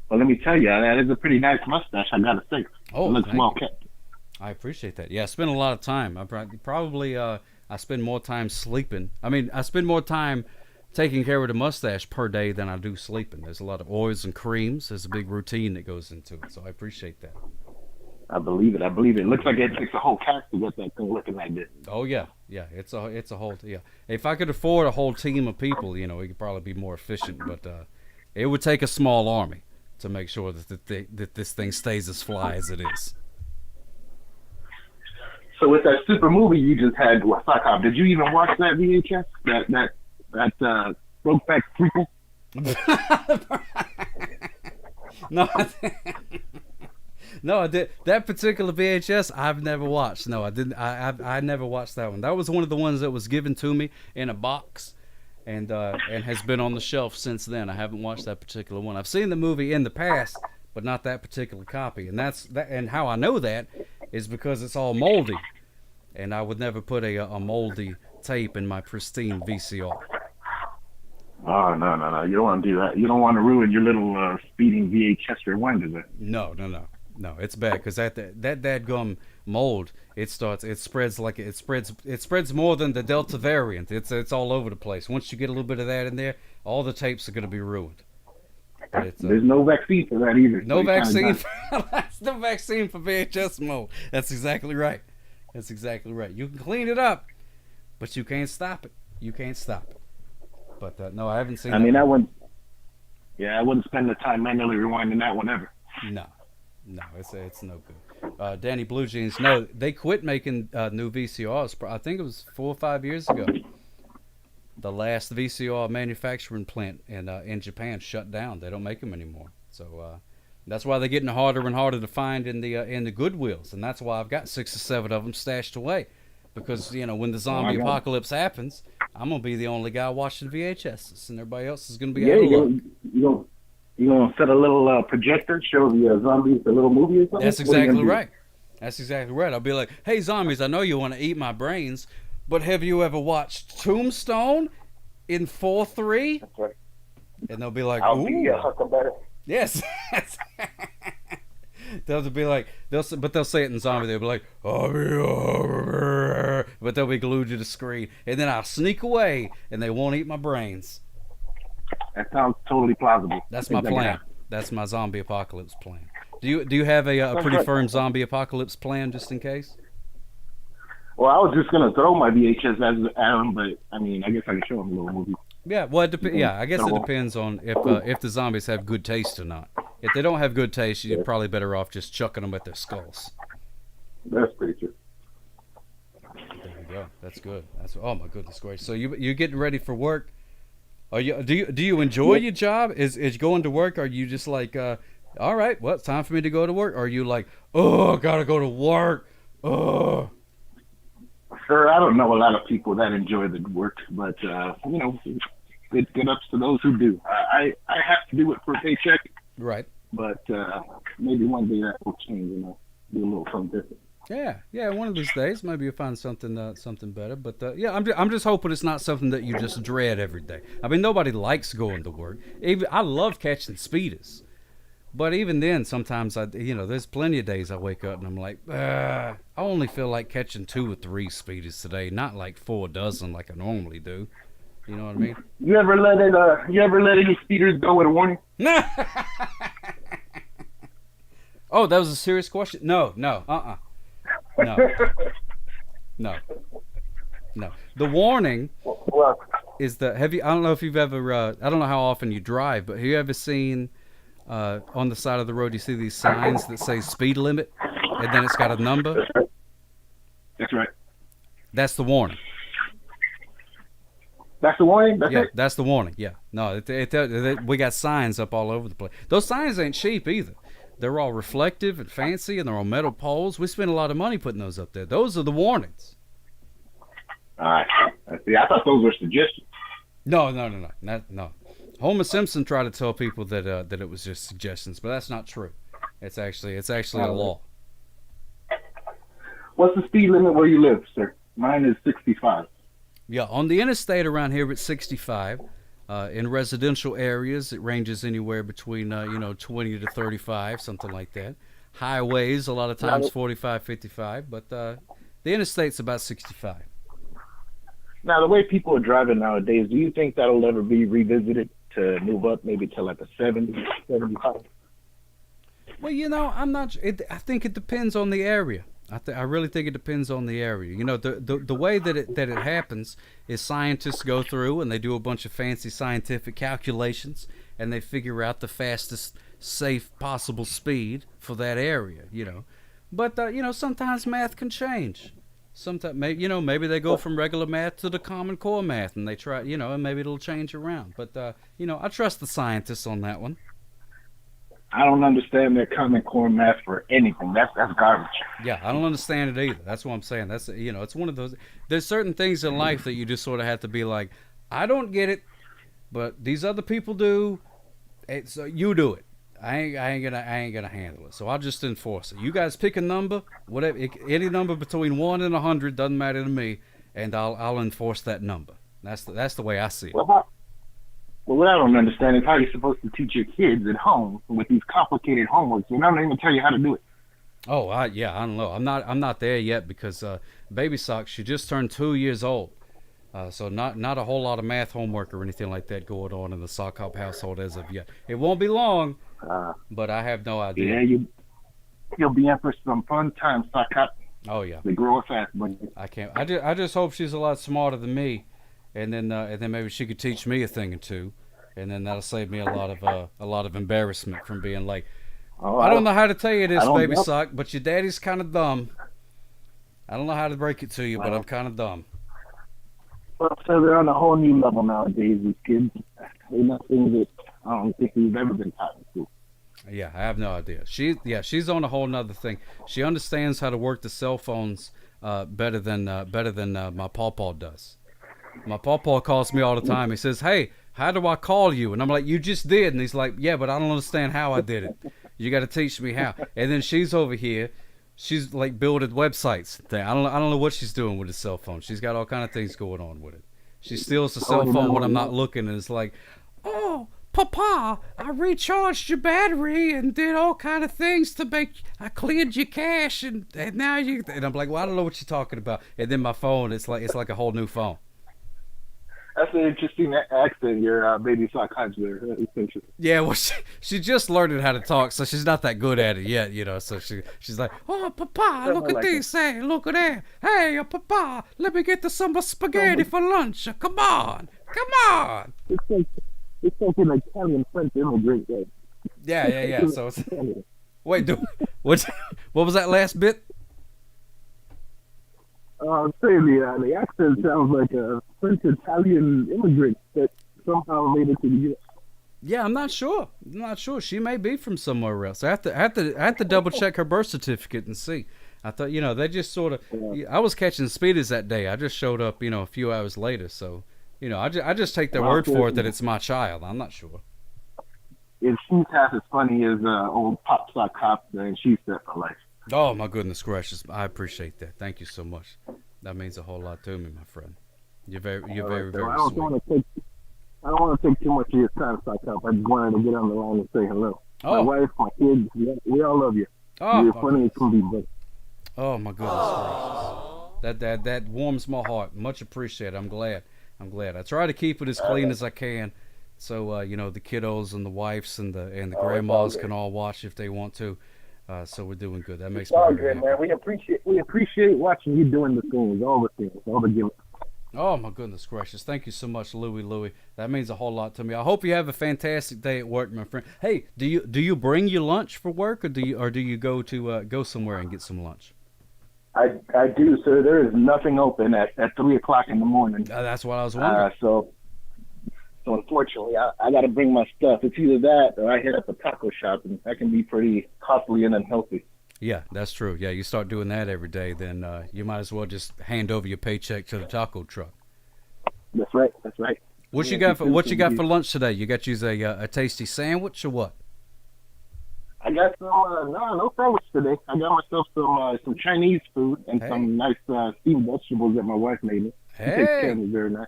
Well, let me tell you, that is a pretty nice mustache, I gotta say. Oh, it looks well kept. I appreciate that. Yeah, I spend a lot of time. I spend more time sleeping. I spend more time taking care of the mustache per day than I do sleeping. There's a lot of oils and creams. There's a big routine that goes into it, so I appreciate that. I believe it. It looks like it takes a whole cast to get that thing looking like this. Oh yeah. It's a whole If I could afford a whole team of people, we could probably be more efficient. But it would take a small army to make sure that this thing stays as fly as it is. So with that super movie you just had, Sock Hop, did you even watch that VHS? That Brokeback prequel? No, I did. That particular VHS, I've never watched. No, I didn't. I never watched that one. That was one of the ones that was given to me in a box, and has been on the shelf since then. I haven't watched that particular one. I've seen the movie in the past, but not that particular copy. And and how I know that is because it's all moldy, and I would never put a moldy tape in my pristine VCR. Oh, no. You don't want to do that. You don't want to ruin your little speeding VHS rewinder there. No, it's bad because that dadgum mold, it spreads more than the Delta variant. It's all over the place. Once you get a little bit of that in there, all the tapes are going to be ruined. But there's no vaccine for that either. No vaccine. That's no vaccine for VHS mold. That's exactly right. You can clean it up, but you can't stop it. But no, I haven't seen. I mean, I wouldn't spend the time manually rewinding that one ever. No, it's no good. Danny Blue Jeans, no, they quit making new VCRs. I think it was 4 or 5 years ago. The last VCR manufacturing plant in Japan shut down. They don't make them anymore. So that's why they're getting harder and harder to find in the Goodwills, and that's why I've got 6 or 7 of them stashed away. Because when the zombie apocalypse happens, I'm gonna be the only guy watching VHSs, and everybody else is gonna be out of luck. You gonna set a little projector, show the zombies the little movie or something? That's exactly right. I'll be like, "Hey zombies, I know you want to eat my brains, but have you ever watched Tombstone in 4:3?" That's right. And they'll be like, "I'll be a huckleberry." Yes. They'll be like, they'll say it in zombie. They'll be like, but they'll be glued to the screen, and then I'll sneak away, and they won't eat my brains. That sounds totally plausible. That's my plan. That's my zombie apocalypse plan. Do you have a pretty firm zombie apocalypse plan just in case? Well, I was just gonna throw my VHS at him, but I mean, I guess I can show him a little movie. Yeah, well, I guess it depends on if the zombies have good taste or not. If they don't have good taste, you're probably better off just chucking them at their skulls. That's pretty true. There you go. That's good. Oh my goodness gracious. So you're getting ready for work? Do you enjoy your job? Is going to work? Are you just like, all right, well, it's time for me to go to work? Or are you like, oh, gotta go to work? Oh. Sir, I don't know a lot of people that enjoy the work, but good ups to those who do. I have to do it for a paycheck. Right. But maybe one day that will change, do a little something different. Yeah. One of these days, maybe you'll find something better. But I'm just hoping it's not something that you just dread every day. I mean, nobody likes going to work. I love catching speeders, but even then, sometimes there's plenty of days I wake up and I'm like, I only feel like catching 2 or 3 speeders today, not like 4 dozen like I normally do. You know what I mean? You ever let any speeders go with a warning? Oh, that was a serious question? No. No. The warning is I don't know if you've ever, I don't know how often you drive, but have you ever seen on the side of the road, you see these signs that say speed limit, and then it's got a number. That's right. That's the warning. That's the warning? That's the warning. Yeah. No, we got signs up all over the place. Those signs ain't cheap either. They're all reflective and fancy, and they're on metal poles. We spend a lot of money putting those up there. Those are the warnings. All right. See, I thought those were suggestions. No. Homer Simpson tried to tell people that it was just suggestions, but that's not true. It's actually a law. What's the speed limit where you live, sir? Mine is 65. Yeah, on the interstate around here it's 65. In residential areas, it ranges anywhere between 20 to 35, something like that. Highways, a lot of times 45, 55, but the interstate's about 65. Now, the way people are driving nowadays, do you think that'll ever be revisited to move up maybe to like a 70, 75? Well, I'm not. I think it depends on the area. I really think it depends on the area. The way that it happens is scientists go through and they do a bunch of fancy scientific calculations and they figure out the fastest, safe possible speed for that area. But sometimes math can change. Sometimes maybe they go from regular math to the Common Core math and they try and maybe it'll change around. But I trust the scientists on that one. I don't understand their Common Core math for anything. That's garbage. Yeah, I don't understand it either. That's what I'm saying. That's it's one of those. There's certain things in life that you just sort of have to be like, I don't get it, but these other people do. So you do it. I ain't gonna handle it. So I'll just enforce it. You guys pick a number, whatever, any number between 1 and 100 doesn't matter to me, and I'll enforce that number. That's the way I see it. Well, what I don't understand is how you're supposed to teach your kids at home with these complicated homeworks, and I'm not even tell you how to do it. Oh, I don't know. I'm not there yet because Baby Sock, she just turned 2 years old, so not a whole lot of math homework or anything like that going on in the Sock Hop household as of yet. It won't be long, but I have no idea. Yeah, you'll be in for some fun times, Sock Hop. Oh yeah, they grow fast, buddy. I can't. I just hope she's a lot smarter than me. And then maybe she could teach me a thing or two, and then that'll save me a lot of embarrassment from being like, I don't know how to tell you this, Baby Sock, but your daddy's kind of dumb. I don't know how to break it to you, but I'm kind of dumb. Well, so they're on a whole new level nowadays. These kids, they're not things that I don't think we've ever been taught in school. Yeah, I have no idea. She's on a whole nother thing. She understands how to work the cell phones better than my pawpaw does. My pawpaw calls me all the time. He says, hey, how do I call you? And I'm like, you just did. And he's like, yeah, but I don't understand how I did it. You got to teach me how. And then she's over here. She's like building websites. I don't know what she's doing with the cell phone. She's got all kind of things going on with it. She steals the cell phone when I'm not looking. And it's like, oh, Papa, I recharged your battery and did all kind of things I cleared your cache. And now and I'm like, well, I don't know what you're talking about. And then my phone, it's like a whole new phone. That's an interesting accent your Baby Sock has there. Yeah, well, she just learned how to talk, so she's not that good at it yet, So she's like, oh, Papa, look at this, hey, look at that. Hey, Papa, let me get some spaghetti for lunch. Come on. It's like an Italian French immigrant day. Yeah. So it's, wait, what was that last bit? The accent sounds like a French-Italian immigrant that somehow made it to the U.S. Yeah, I'm not sure. She may be from somewhere else. I have to double check her birth certificate and see. I thought, they just sort of. Yeah. I was catching speeders that day. I just showed up, a few hours later. So, I just take their word for it that it's my child. I'm not sure. If she's half as funny as old Pop Sock Hop, then she's set for life. Oh, my goodness gracious. I appreciate that. Thank you so much. That means a whole lot to me, my friend. You're very sweet. I don't want to take too much of your time, Sock Hop. I just wanted to get on the line and say hello. My wife, my kids, we all love you. You're funny as can be, but. Oh, my goodness gracious. That warms my heart. Much appreciated. I'm glad. I try to keep it as clean as I can. So, the kiddos and the wives and the grandmas can all watch if they want to. So we're doing good. That makes me very happy. Man. We appreciate watching you doing the things, all the giving. Oh my goodness gracious! Thank you so much, Louie. That means a whole lot to me. I hope you have a fantastic day at work, my friend. Hey, do you bring your lunch for work, or do you go to go somewhere and get some lunch? I do, sir. There is nothing open at 3:00 in the morning. That's what I was wondering. So unfortunately, I got to bring my stuff. It's either that or I hit up a taco shop, and that can be pretty costly and unhealthy. Yeah, that's true. Yeah, you start doing that every day, then you might as well just hand over your paycheck to the taco truck. That's right. That's right. What you got for lunch today? You got you a tasty sandwich or what? I got some no sandwich today. I got myself some Chinese food and some nice steamed vegetables that my wife made me. She takes care of me very nice.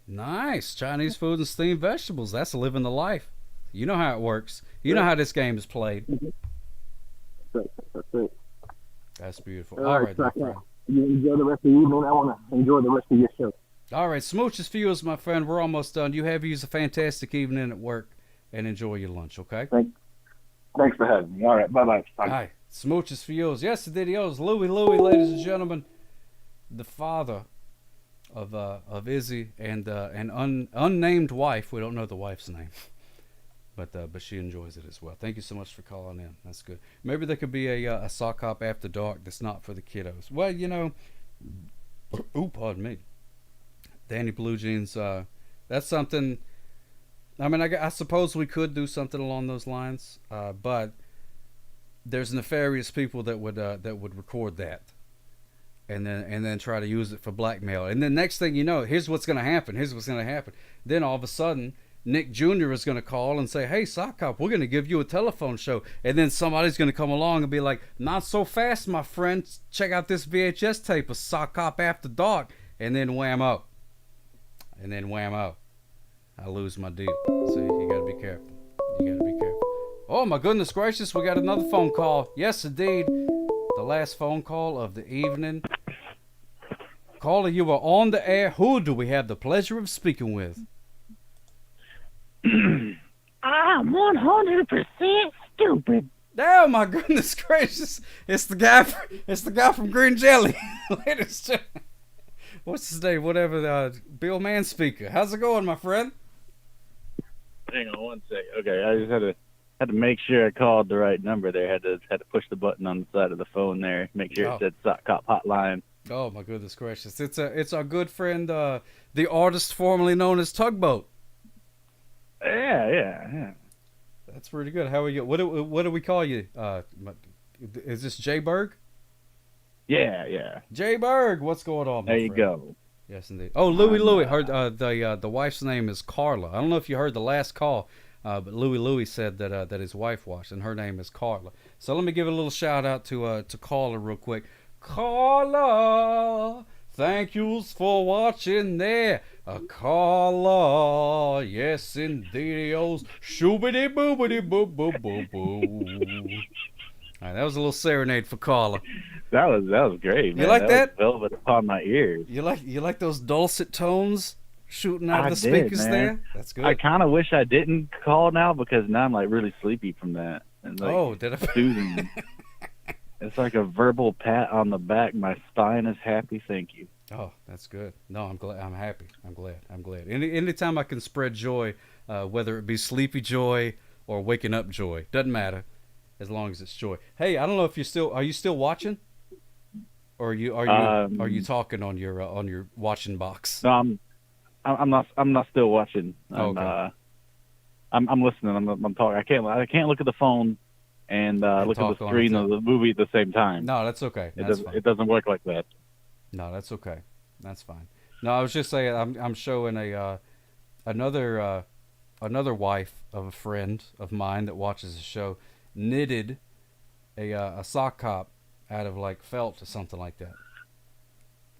Nice Chinese food and steamed vegetables. That's living the life. You know how it works. You know how this game is played. That's it. That's beautiful. All right, my friend. You enjoy the rest of the evening. I want to enjoy the rest of your show. All right, smooches for you, my friend. We're almost done. You have a fantastic evening at work and enjoy your lunch, okay? Thanks for having me. All right, bye-bye. All right, smooches for you. Yes, the videos. Louie, ladies and gentlemen, the father of Izzy and an unnamed wife. We don't know the wife's name. But she enjoys it as well. Thank you so much for calling in. That's good. Maybe there could be a sock hop after dark that's not for the kiddos. Well, you know, pardon me. Danny Blue Jeans, that's something. I mean, I suppose we could do something along those lines, but there's nefarious people that would record that, and then try to use it for blackmail. And then next thing you know, here's what's going to happen. Then all of a sudden, Nick Jr. is going to call and say, hey, Sock Hop, we're going to give you a telephone show. And then somebody's going to come along and be like, not so fast, my friend. Check out this VHS tape of Sock Hop After Dark. And then whammo. I lose my deal. See, you got to be careful. Oh, my goodness gracious. We got another phone call. Yes, indeed. The last phone call of the evening. Caller, you are on the air. Who do we have the pleasure of speaking with? I'm 100% stupid. Oh my goodness gracious! It's the guy from Green Jelly. What's his name? Whatever. Bill Manspeaker. How's it going, my friend? Hang on one sec. Okay, I just had to make sure I called the right number there. Had to push the button on the side of the phone there. Make sure it said Sock Hop Hotline. Oh my goodness gracious! It's our good friend, the artist formerly known as Tugboat. Yeah. That's pretty good. How are you? What do we call you? Is this Jay Berg? Yeah. Jay Berg, what's going on? There you go. Yes, indeed. Oh, Louie. Heard the wife's name is Carla. I don't know if you heard the last call, but Louie said that his wife watched, and her name is Carla. So let me give a little shout out to Carla real quick. Carla, thank yous for watching there. Carla, yes indeed. Shoobity boobity boo boo boo boo. All right, that was a little serenade for Carla. That was great, man. You like that? Velvet upon my ears. You like those dulcet tones shooting out of the speakers there? That's good. I kind of wish I didn't call now because now I'm like really sleepy from that. And like, did I? Susan, it's like a verbal pat on the back. My spine is happy. Thank you. Oh, that's good. No, I'm glad. I'm happy. I'm glad. Anytime I can spread joy, whether it be sleepy joy or waking up joy, doesn't matter, as long as it's joy. Hey, I don't know if are you still watching, or are you talking on your watching box? No, I'm not still watching. Okay. I'm listening. I'm talking. I can't look at the phone and look at the screen of the movie at the same time. No, that's okay. It doesn't work like that. No, that's okay. That's fine. No, I was just saying I'm showing another wife of a friend of mine that watches the show knitted a sock hop out of like felt or something like that.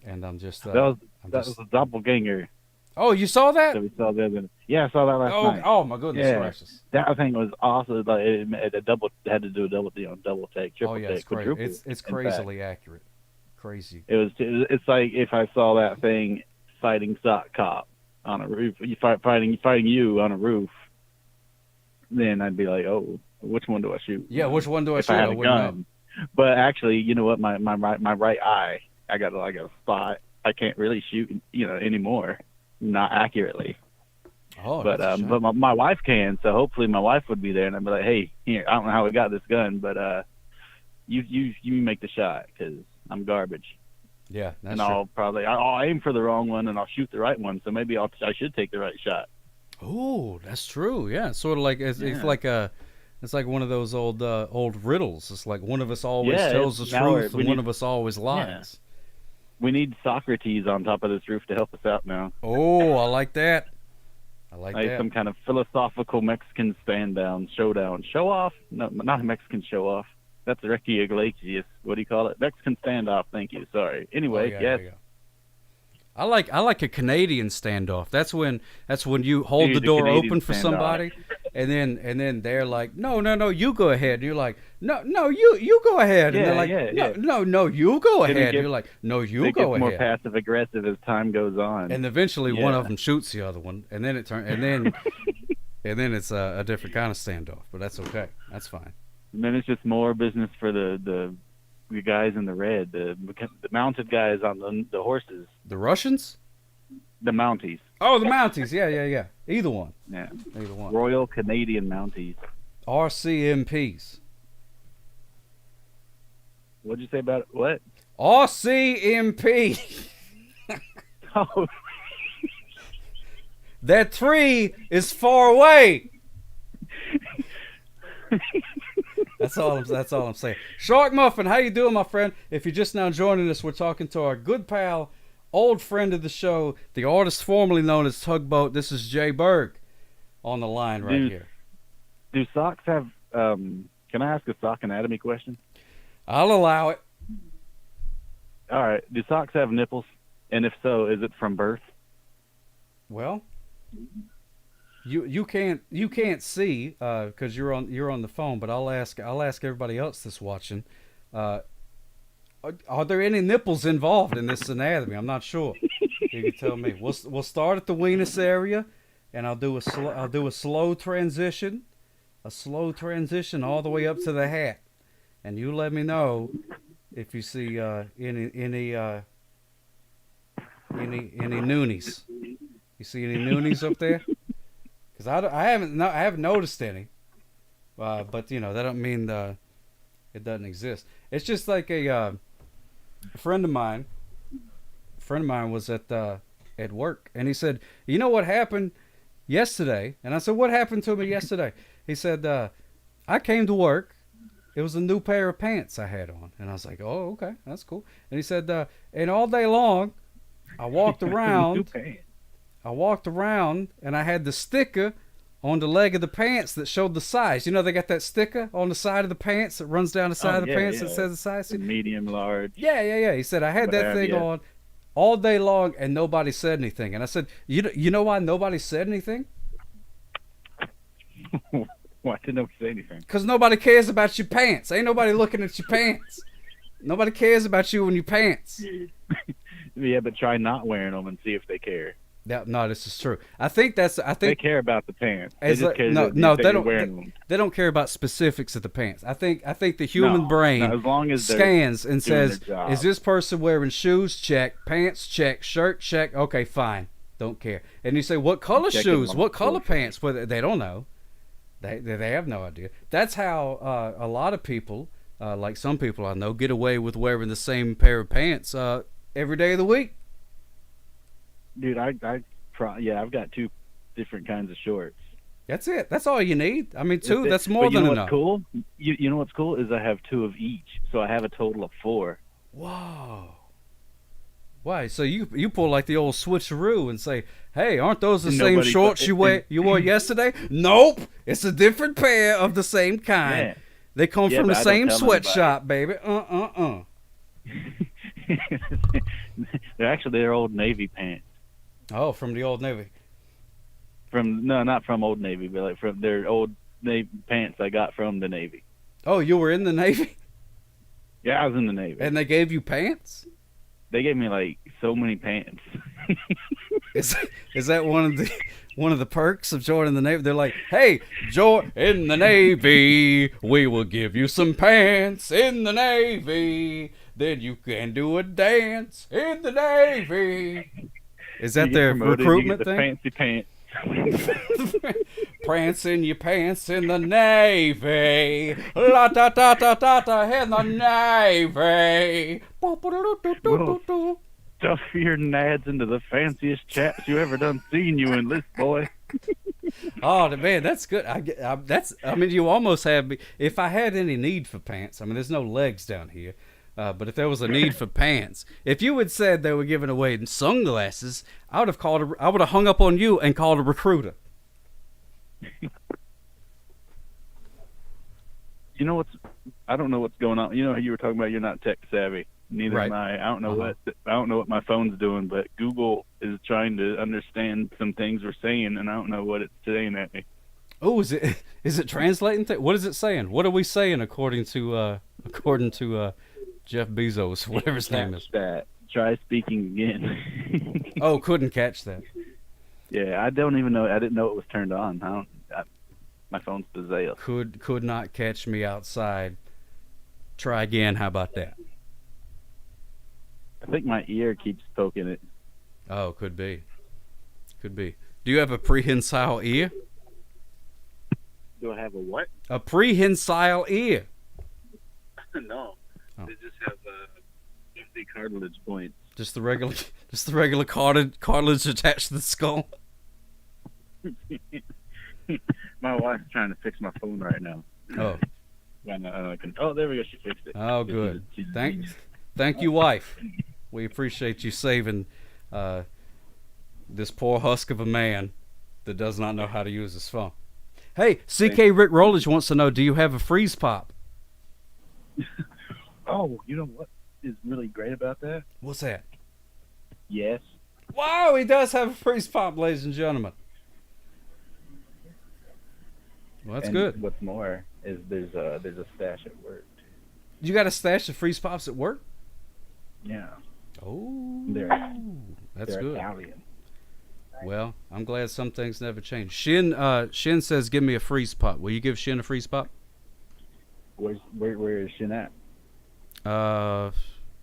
And I'm just that was a doppelganger. Oh, you saw that? We saw the other. Yeah, I saw that last night. Oh my goodness gracious! That thing was awesome. Like it had to do a double take, triple take, it's quadruple. It's crazily accurate. Crazy. It's like if I saw that thing fighting Sock Cop on a roof, fighting you on a roof, then I'd be like, oh, which one do I shoot? Yeah, which one do I shoot? I had a gun. But actually, you know what? My right eye, I got a spot I can't really shoot, anymore, not accurately. Oh, but that's a shame. but my wife can, so hopefully my wife would be there, and I'd be like, hey, here, I don't know how we got this gun, but you make the shot because I'm garbage. Yeah, that's and true. I'll aim for the wrong one and I'll shoot the right one, so maybe I should take the right shot. Oh, that's true. Yeah, sort of like it's like one of those old riddles. It's like one of us always tells the truth and one of us always lies. Yeah. We need Socrates on top of this roof to help us out now. Oh, I like that. I like that. Some kind of philosophical Mexican showdown. Show off? No, not a Mexican show off. That's Ricky Iglesias. What do you call it? Mexican standoff. Thank you. Sorry. Anyway, yes. I like a Canadian standoff. That's when you hold Dude, the door Canadian open for standoff. somebody, and then they're like, no, you go ahead. And you're like, no, you go ahead. And they're like, no, you go ahead. And you're like, no, you it go gets more ahead. passive aggressive as time goes on. And eventually one of them shoots the other one, and then and then it's a different kind of standoff. But that's okay. That's fine. And then it's just more business for the guys in the red, the mounted guys on the horses. The Russians? The Mounties. Oh, the Mounties. Yeah. Either one. Yeah. Either one. Royal Canadian Mounties. RCMPs. What'd you say about it? What? RCMP. Oh. That tree is far away. That's all I'm saying. Shark Muffin, how you doing, my friend? If you're just now joining us, we're talking to our good pal, old friend of the show, the artist formerly known as Tugboat. This is Jay Berg on the line here. Do socks have? Can I ask a sock anatomy question? I'll allow it. All right. Do socks have nipples? And if so, is it from birth? Well, you can't see because you're on the phone. But I'll ask everybody else that's watching. Are there any nipples involved in this anatomy? I'm not sure. You can tell me. We'll start at the weenus area, and I'll do a slow transition, all the way up to the hat, and you let me know if you see any noonies. You see any noonies up there? Because I haven't noticed any. But that don't mean it doesn't exist. It's just like a friend of mine was at work, and he said, "You know what happened yesterday?" And I said, "What happened to me yesterday?" He said, "I came to work. It was a new pair of pants I had on." And I was like, "Oh, okay, that's cool." And he said, "And all day long, I walked around. And I had the sticker on the leg of the pants that showed the size. You know, they got that sticker on the side of the pants that runs down the side of the pants that says the size. Medium, large. Yeah. He said, I had that thing on all day long and nobody said anything. And I said, you know why nobody said anything? Why did nobody say anything? Because nobody cares about your pants. Ain't nobody looking at your pants. Nobody cares about you and your pants. Yeah, but try not wearing them and see if they care. No, this is true. I think they care about the pants. They just care they don't. They don't care about specifics of the pants. I think the human brain as long as scans and says, "Is this person wearing shoes? Check. Pants? Check. Shirt? Check. Okay, fine. Don't care." And you say, "What color shoes? What color pants?" Well, they don't know. They have no idea. That's how a lot of people, like some people I know, get away with wearing the same pair of pants every day of the week. Dude, I've got 2 different kinds of shorts. That's it. That's all you need. I mean, 2. That's more than enough. Cool? You know what's cool is I have 2 of each, so I have a total of 4. Whoa. Why? So you pull like the old switcheroo and say, "Hey, aren't those the same shorts you wore yesterday?" Nope, it's a different pair of the same kind. Yeah. They come from the same sweatshop, baby. They're Old Navy pants. Oh, from the Old Navy. Not from Old Navy, but like from their Old Navy pants I got from the Navy. Oh, you were in the Navy? Yeah, I was in the Navy. And they gave you pants? They gave me like so many pants. Is that one of the perks of joining the Navy? They're like, "Hey, join in the Navy. We will give you some pants in the Navy. then you can do a dance in the Navy. Is that You get their promoted, recruitment you get the thing? fancy pants. Prance in your pants in the Navy. La da da da da da in the Navy. Well, stuff your nads into the fanciest chaps you ever done seen you in this, boy. Oh man, that's good. I mean, you almost have me. If I had any need for pants, I mean, there's no legs down here. But if there was a need for pants, if you had said they were giving away sunglasses, I would have hung up on you and called a recruiter. You know I don't know what's going on. You know how you were talking about you're not tech savvy. Neither Right. am I. I don't know what my phone's doing, but Google is trying to understand some things we're saying, and I don't know what it's saying at me. Oh, is it translating? What is it saying? What are we saying according to Jeff Bezos, whatever his name is? That. Try speaking again. Oh, couldn't catch that. Yeah, I don't even know. I didn't know it was turned on. My phone's possessed. Could not catch me outside. Try again. How about that? I think my ear keeps poking it. Oh, could be. Could be. Do you have a prehensile ear? Do I have a what? A prehensile ear. No. Oh. They just have empty cartilage points. Just the regular cartilage attached to the skull. My wife's trying to fix my phone right now. Oh. Oh, there we go. She fixed it. Oh, good. Thank you, wife. We appreciate you saving this poor husk of a man that does not know how to use his phone. Hey, CK Rick Rollage wants to know, do you have a freeze pop? Oh, you know what is really great about that? What's that? Yes. Wow, he does have a freeze pop, ladies and gentlemen. Well, that's good. What's more is there's a stash at work. You got a stash of freeze pops at work? Yeah. Oh, That's good. Italian. Well, I'm glad some things never change. Shin says, "Give me a freeze pop." Will you give Shin a freeze pop? Where is Shin at? I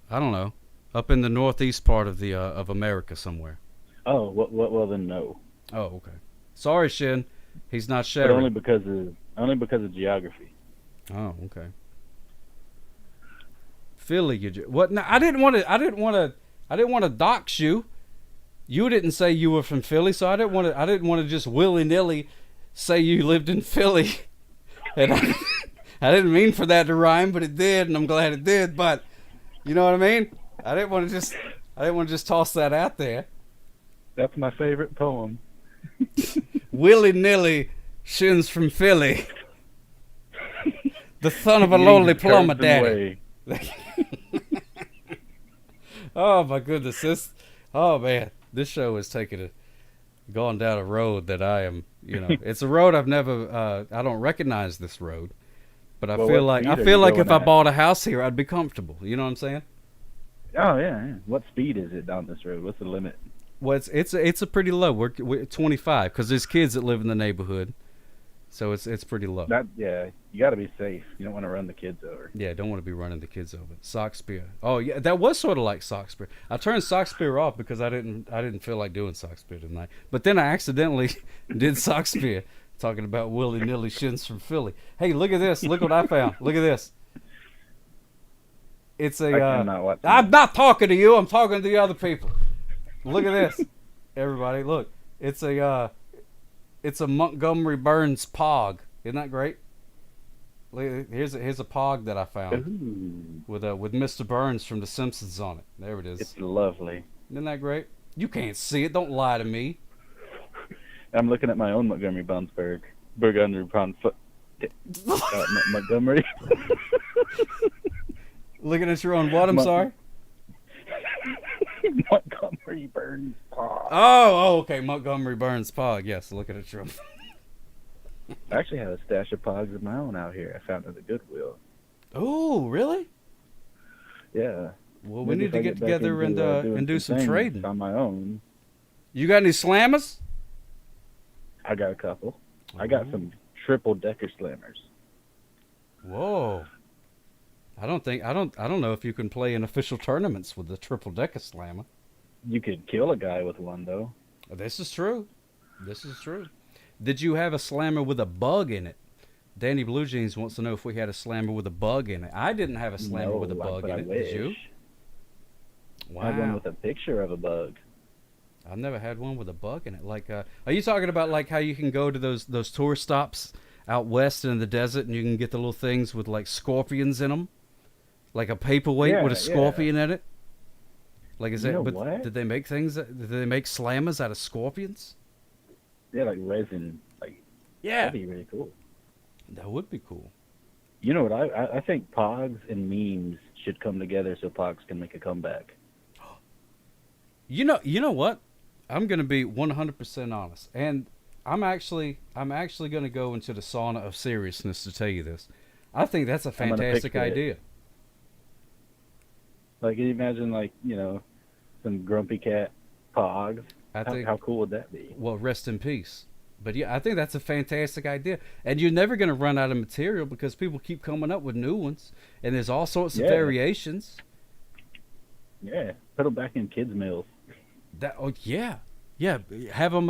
don't know. Up in the northeast part of the of America somewhere. Oh, well then no. Oh, okay. Sorry, Shin. He's not But sharing. only because of geography. Oh, okay. Philly, what? No, I didn't want to dox you. You didn't say you were from Philly, so I didn't want to just willy-nilly say you lived in Philly. And I didn't mean for that to rhyme, but it did, and I'm glad it did. But you know what I mean? I didn't want to just toss that out there. That's my favorite poem. Willy-nilly, Shin's from Philly. The son of a lowly plumber daddy. Oh my goodness, this show is gone down a road that I am, it's a road I've never, I don't recognize this road, but I feel like if I bought a house here, I'd be comfortable. You know what I'm saying? Oh yeah. What speed is it down this road? What's the limit? Well, it's a pretty low. We're 25 because there's kids that live in the neighborhood, so it's pretty low. You got to be safe. You don't want to run the kids over. Yeah, don't want to be running the kids over. Sock spear. Oh yeah, that was sort of like sock spear. I turned sock spear off because I didn't feel like doing sock spear tonight. But then I accidentally did sock spear, talking about willy-nilly Shins from Philly. Hey, look at this. Look what I found. Look at this. It's a. I'm not talking to you. I'm talking to the other people. Look at this, everybody. Look, it's a Montgomery Burns Pog. Isn't that great? Here's a Pog that I found with Mr. Burns from The Simpsons on it. There it is. It's lovely. Isn't that great? You can't see it. Don't lie to me. I'm looking at my own Montgomery Burgundy Montgomery. Looking at your own what? I'm sorry. Montgomery Burns Pog. Oh, okay. Montgomery Burns Pog. Yes, looking at your own. I actually have a stash of pogs of my own out here. I found at the Goodwill. Oh, really? Yeah. Well, we need to get together and do some trading on my own. You got any slammers? I got a couple. I got some triple decker slammers. Whoa. I don't know if you can play in official tournaments with the triple decker slammer. You could kill a guy with one though. This is true. This is true. Did you have a slammer with a bug in it? Danny Blue Jeans wants to know if we had a slammer with a bug in it. I didn't have a slammer with a bug in it. Did you? Wow. I had one with a picture of a bug. I've never had one with a bug in it. Like, are you talking about like how you can go to those tour stops out west in the desert and you can get the little things with like scorpions in them, like a paperweight with a scorpion in it? Like, is that? But what? Did they make things? Did they make slammers out of scorpions? Yeah, like resin. Like, that'd be really cool. That would be cool. You know what? I think Pogs and memes should come together so Pogs can make a comeback. You know what? I'm gonna be 100% honest, and I'm actually gonna go into the sauna of seriousness to tell you this. I think that's a fantastic idea. Like, can you imagine, like, you know, some grumpy cat Pogs? How cool would that be? Well, rest in peace. But yeah, I think that's a fantastic idea. And you're never going to run out of material because people keep coming up with new ones. And there's all sorts of variations. Yeah, put them back in kids' meals. Yeah. Have them,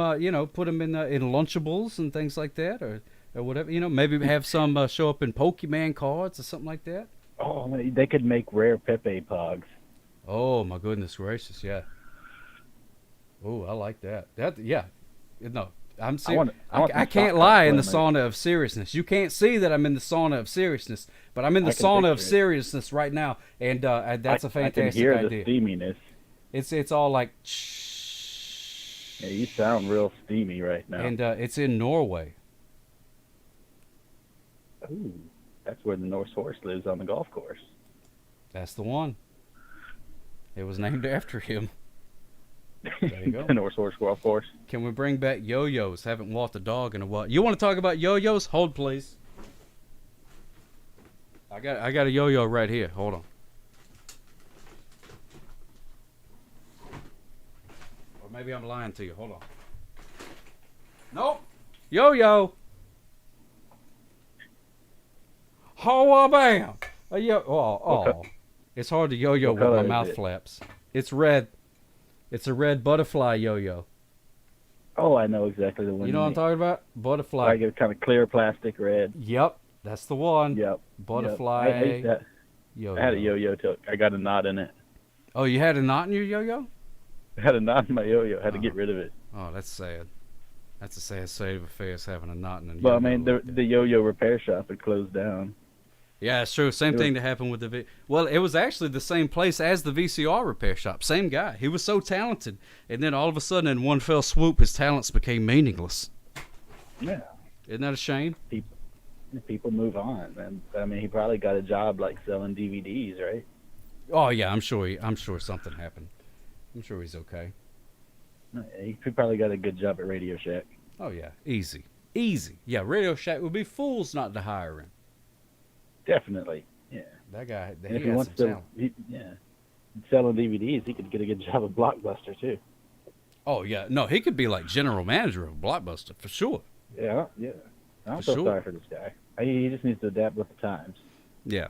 put them in Lunchables and things like that, or whatever. You know, maybe have some show up in Pokemon cards or something like that. Oh, they could make rare Pepe Pogs. Oh my goodness gracious, yeah. Oh, I like that. No, I'm serious. I can't lie in the sauna of seriousness. You can't see that I'm in the sauna of seriousness, but I'm in the sauna of seriousness right now, and that's a fantastic I can hear idea. The steaminess. It's all like. Yeah, you sound real steamy right now. And it's in Norway. Ooh, that's where the Norse horse lives on the golf course. That's the one. It was named after him. There you go. The Norse horse golf course. Can we bring back yo-yos? Haven't walked a dog in a while. You want to talk about yo-yos? Hold, please. I got a yo-yo right here. Hold on. Or maybe I'm lying to you. Hold on. Nope. Yo-yo. Bam. It's hard to yo-yo with my mouth flaps. It's red. It's a red butterfly yo-yo. Oh, I know exactly the one. You know what I'm talking about? Butterfly. Like a kind of clear plastic red. Yep, that's the one. Yep. Butterfly. Yep. I ate that. Yo-yo. I had a yo-yo till I got a knot in it. Oh, you had a knot in your yo-yo? I had a knot in my yo-yo. I had to get rid of it. Oh, that's sad. That's a sad state of affairs, having a knot in a yo-yo. Well, I mean, the yo-yo repair shop had closed down. Yeah, it's true. Same thing that happened with the well, it was actually the same place as the VCR repair shop. Same guy. He was so talented, and then all of a sudden, in one fell swoop, his talents became meaningless. Yeah. Isn't that a shame? People move on, and I mean, he probably got a job like selling DVDs, right? Oh yeah, I'm sure something happened. I'm sure he's okay. He probably got a good job at Radio Shack. Oh yeah, easy. Yeah, Radio Shack would be fools not to hire him. Definitely, yeah. That guy, and if he wants to, selling DVDs, he could get a good job at Blockbuster too. Oh yeah, no, he could be like general manager of Blockbuster for sure. Yeah. I'm so sorry for this guy. He just needs to adapt with the times. Yeah.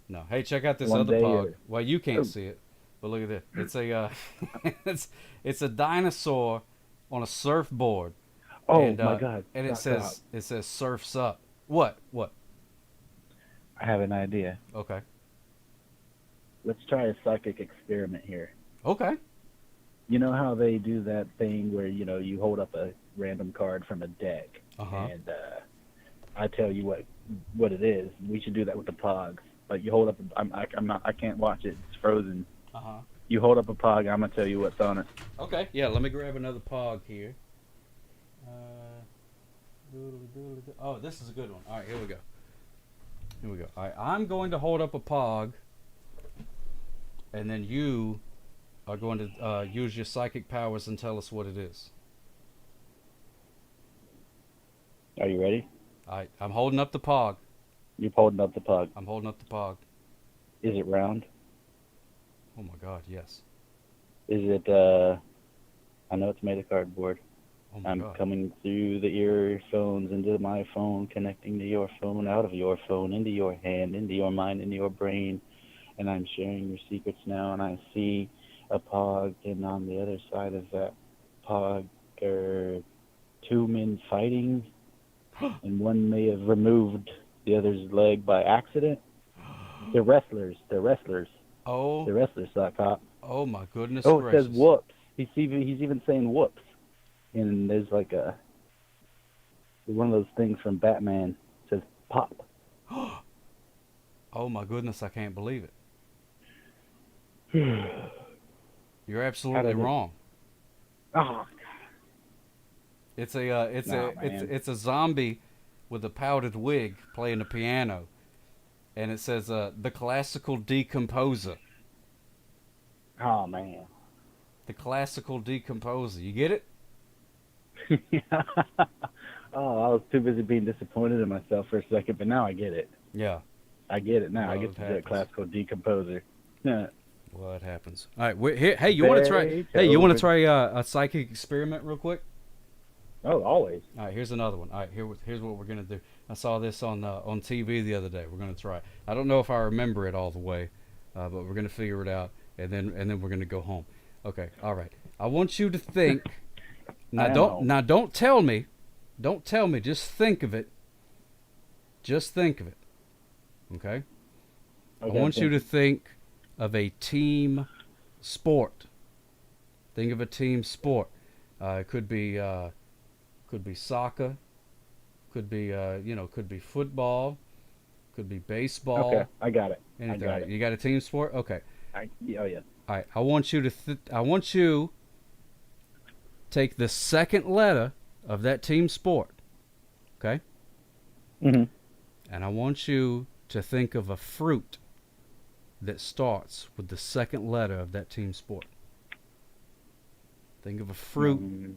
No, hey, check out this other Pog. Well, you can't see it, but look at this. It's a it's a dinosaur on a surfboard. Oh my God! And it says "Surfs Up." What? I have an idea. Okay. Let's try a psychic experiment here. Okay. You know how they do that thing where, you know, you hold up a random card from a deck, and I tell you what it is. We should do that with the Pogs. Like, you hold up. I can't watch it. It's frozen. You hold up a Pog. I'm gonna tell you what's on it. Okay. Yeah. Let me grab another Pog here. Oh, this is a good one. All right. Here we go. All right, I'm going to hold up a Pog, and then you are going to use your psychic powers and tell us what it is. Are you ready? All right, I'm holding up the Pog. You're holding up the Pog. I'm holding up the Pog. Is it round? Oh my God, yes. Is it, I know it's made of cardboard. I'm God. coming through the earphones into my phone, connecting to your phone, out of your phone, into your hand, into your mind, into your brain, and I'm sharing your secrets now, and I see a pog, and on the other side of that pog are two men fighting, and one may have removed the other's leg by accident. They're wrestlers. Oh. They're wrestlers, Sock Hop. Oh my goodness Oh, it gracious. says whoops. He's even saying whoops. And there's like one of those things from Batman. It says pop. Oh my goodness, I can't believe it. You're absolutely wrong. Oh. It's a zombie with a powdered wig playing the piano, and it says the classical decomposer. Oh man. The classical decomposer. You get it? Oh, I was too busy being disappointed in myself for a second, but now I get it. Yeah. I get it now. Well, I get the classical decomposer. Yeah. Well, it happens. All right, hey, you want to try? Hey, you want to try a psychic experiment real quick? Oh, always. All right, here's another one. All right, here's what we're gonna do. I saw this on TV the other day. We're gonna try it. I don't know if I remember it all the way, but we're gonna figure it out, and then we're gonna go home. Okay. All right. I want you to think. Don't tell me. Don't tell me. Just think of it. Just think of it. Okay? I want you to think of a team sport. Think of a team sport. It could be soccer. Could be could be football. Could be baseball. Okay, I got it. Anything. I got it. You got a team sport? Okay. Oh yeah. All right. I want you take the second letter of that team sport. Okay? Mhm. And I want you to think of a fruit that starts with the second letter of that team sport. Think of a fruit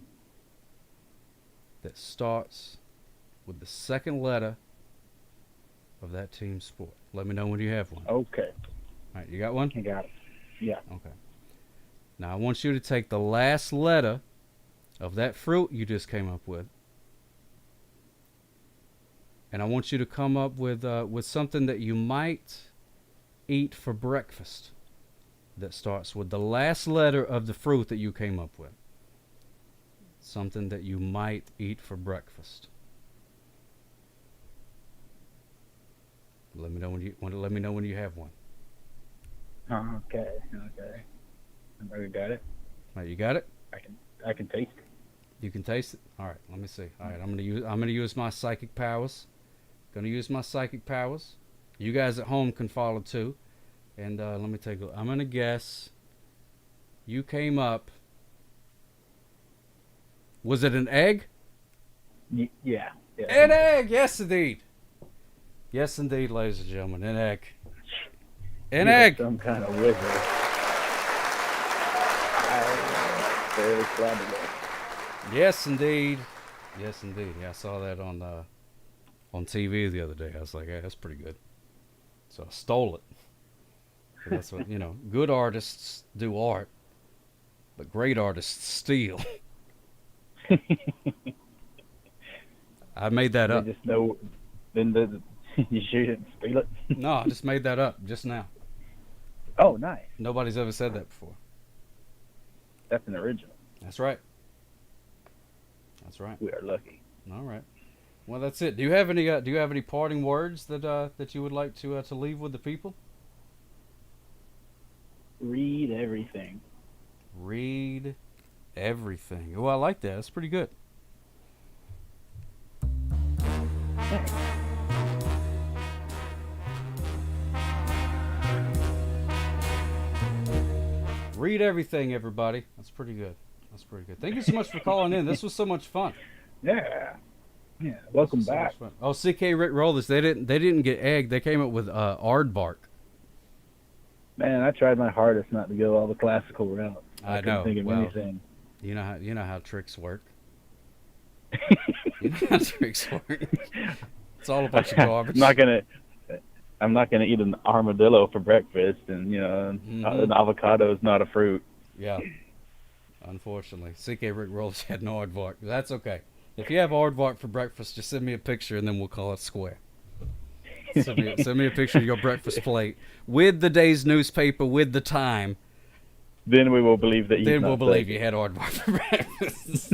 that starts with the second letter of that team sport. Let me know when you have one. Okay. All right, you got one? I got it. Yeah. Okay. Now I want you to take the last letter of that fruit you just came up with, and I want you to come up with something that you might eat for breakfast that starts with the last letter of the fruit that you came up with. Something that you might eat for breakfast. Let me know when you have one. Okay. I got it. All right, you got it? I can taste it. You can taste it? All right, let me see. All right, I'm gonna use my psychic powers. You guys at home can follow too. And let me take a look. I'm gonna guess you came up. Was it an egg? Yeah. An egg, yes indeed. Yes indeed, ladies and gentlemen, an egg. An egg. Some kind of wizard. I'm fairly flabbergasted. Yes indeed. Yeah, I saw that on TV the other day. I was like, yeah, that's pretty good. So I stole it. So that's what, good artists do art, but great artists steal. I made that up. Just know, you sure you didn't steal it? No, I just made that up just now. Oh, nice. Nobody's ever said that before. That's an original. That's right. We are lucky. All right. Well, that's it. Do you have any parting words that you would like to leave with the people? Read everything. Read everything. Oh, I like that. That's pretty good. Read everything, everybody. That's pretty good. Thank you so much for calling in. This was so much fun. Yeah. Welcome back. Oh, CK Rick Rollers. They didn't get egg. They came up with aardvark. Man, I tried my hardest not to go all the classical route. I couldn't know. think of anything. You know how tricks work. You know how tricks work. It's all a bunch of garbage. I'm not gonna eat an armadillo for breakfast, and an avocado is not a fruit. Yeah. Unfortunately, CK Rick Rolls had no aardvark. That's okay. If you have aardvark for breakfast, just send me a picture and then we'll call it square. Send me a picture of your breakfast plate with the day's newspaper, with the time. Then we will believe that you. Then we'll believe you had aardvark for breakfast.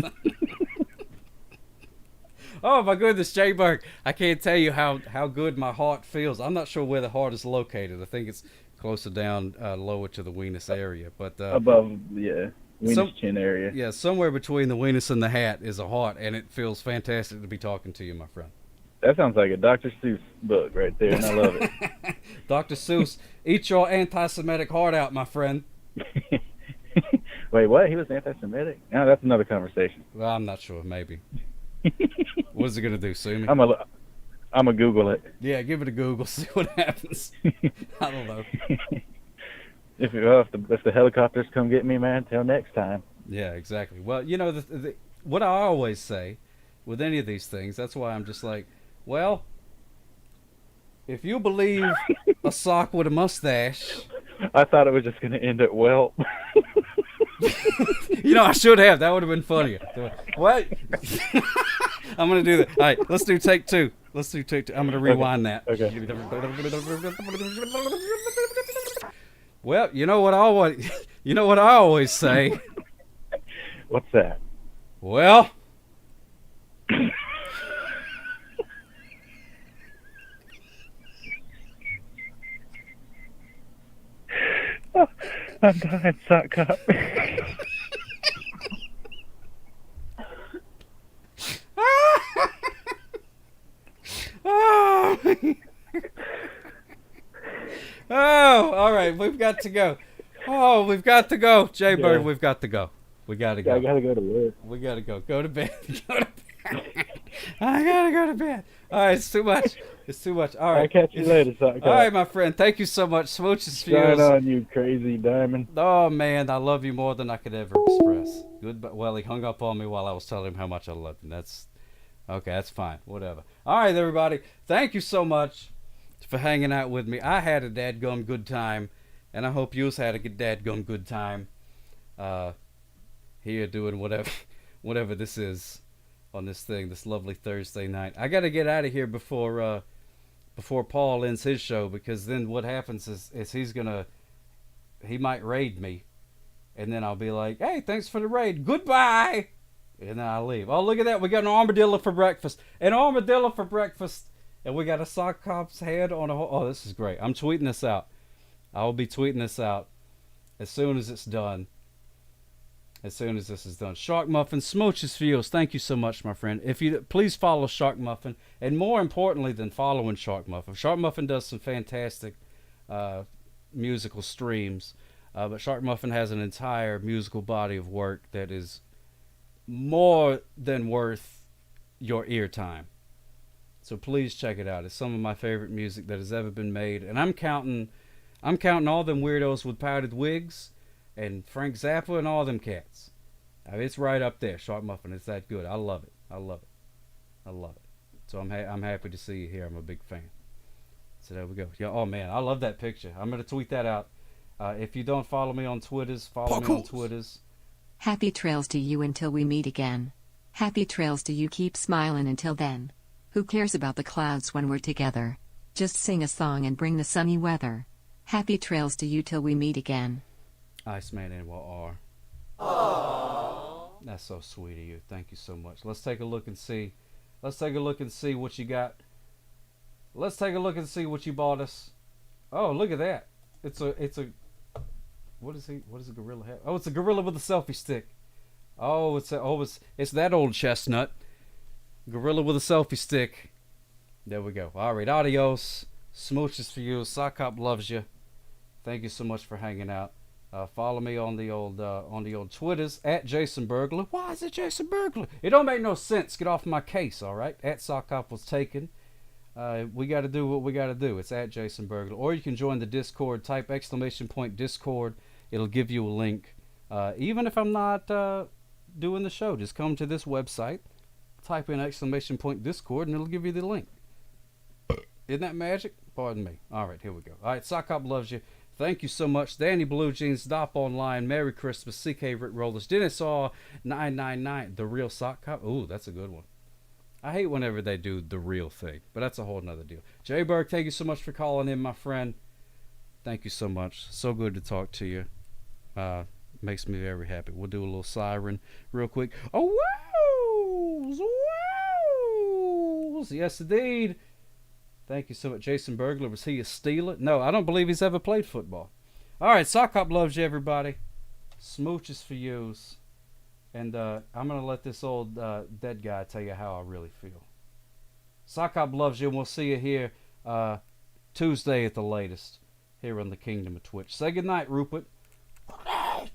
Oh my goodness, Jay Berg! I can't tell you how good my heart feels. I'm not sure where the heart is located. I think it's closer down, lower to the weenus area, but above, yeah. Weenus chin area. Yeah, somewhere between the weenus and the hat is a heart, and it feels fantastic to be talking to you, my friend. That sounds like a Dr. Seuss book right there, and I love it. Dr. Seuss, eat your anti-Semitic heart out, my friend. Wait, what? He was anti-Semitic? No, that's another conversation. Well, I'm not sure. Maybe. What is it going to do, sue me? I'm gonna Google it. Yeah, give it a Google, see what happens. I don't know. If the helicopters come get me, man, till next time. Yeah, exactly. Well, you know, what I always say with any of these things, that's why I'm just like, well, if you believe a sock with a mustache. I thought it was just going to end at well. You know, I should have. That would have been funnier. What? I'm going to do that. All right, let's do take two. I'm going to rewind that. Okay. Well, you know what I always say. What's that? Well, I'm dying, sock cop. Oh, all right. We've got to go. Oh, we've got to go. Jay Bird, we've got to go. We got to go. I got to go to work. We got to go. Go to bed. Go to bed. I got to go to bed. All right, it's too much. It's too much. All right. I'll catch you later, sock cop. All right, my friend. Thank you so much. Smooches Shine Fuse. on, you crazy diamond. Oh, man. I love you more than I could ever express. Good. Well, he hung up on me while I was telling him how much I loved him. That's okay. That's fine. Whatever. All right, everybody. Thank you so much for hanging out with me. I had a dadgum good time, and I hope you's had a dadgum good time here doing whatever this is on this thing, this lovely Thursday night. I got to get out of here before Paul ends his show, because then what happens is he might raid me, and then I'll be like, hey, thanks for the raid, goodbye, and then I'll leave. Oh, look at that, we got an armadillo for breakfast, and we got a sock cop's head on a oh, this is great. I'm tweeting this out. I will be tweeting this out as soon as it's done. As soon as this is done. Shark Muffin, Smooches Fields, thank you so much, my friend. If you please follow Shark Muffin, and more importantly than following Shark Muffin does some fantastic musical streams, but Shark Muffin has an entire musical body of work that is more than worth your ear time. So please check it out. It's some of my favorite music that has ever been made, and I'm counting all them weirdos with powdered wigs and Frank Zappa and all them cats. I mean, it's right up there. Shark Muffin, it's that good. I love it. So I'm happy to see you here. I'm a big fan. So there we go. Yeah. Oh man, I love that picture. I'm gonna tweet that out. If you don't follow me on Twitters, follow me on Twitters. Happy trails to you until we meet again. Happy trails to you. Keep smiling until then. Who cares about the clouds when we're together? Just sing a song and bring the sunny weather. Happy trails to you till we meet again. Iceman NYR. Aww. That's so sweet of you. Thank you so much. Let's take a look and see. Let's take a look and see what you got. Let's take a look and see what you bought us. Oh, look at that. It's a what is a gorilla have? Oh, it's a gorilla with a selfie stick. Oh, it's that old chestnut. Gorilla with a selfie stick. There we go. All right, adios. Smooches for you. Sock Cop loves you. Thank you so much for hanging out. Follow me on the old Twitters at Jason Burglar. Why is it Jason Burglar? It don't make no sense. Get off my case, all right? At Sock Cop was taken. We got to do what we got to do. It's at Jason Burglar. Or you can join the Discord. Type !Discord. It'll give you a link. Even if I'm not doing the show, just come to this website. Type in !Discord and it'll give you the link. Isn't that magic? Pardon me. All right, here we go. All right, Sock Cop loves you. Thank you so much. Danny Blue Jeans, Dop Online, Merry Christmas, CK Rick Rollers, Dennis R 999, The Real Sock Cop. Ooh, that's a good one. I hate whenever they do the real thing, but that's a whole nother deal. Jay Berg, thank you so much for calling in, my friend. Thank you so much. So good to talk to you. Makes me very happy. We'll do a little siren real quick. Oh, wows! Wows! Yes, indeed. Thank you so much. Jason Burglar, was he a Steeler? No, I don't believe he's ever played football. All right, Sock Hop loves you, everybody. Smooches for yous. And I'm going to let this old dead guy tell you how I really feel. Sock Hop loves you, and we'll see you here Tuesday at the latest here on the Kingdom of Twitch. Say goodnight, Rupert. Good night.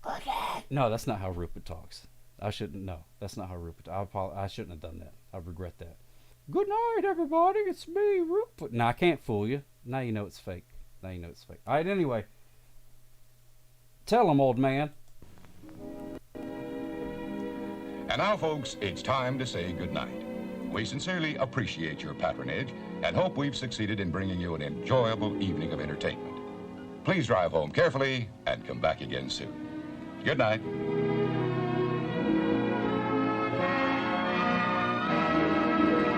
Good night. No, that's not how Rupert talks. I shouldn't. No, that's not how Rupert. I shouldn't have done that. I regret that. Good night, everybody. It's me, Rupert. No, I can't fool you. Now you know it's fake. Now you know it's fake. All right, anyway. Tell him, old man. And now, folks, it's time to say goodnight. We sincerely appreciate your patronage and hope we've succeeded in bringing you an enjoyable evening of entertainment. Please drive home carefully and come back again soon. Good night.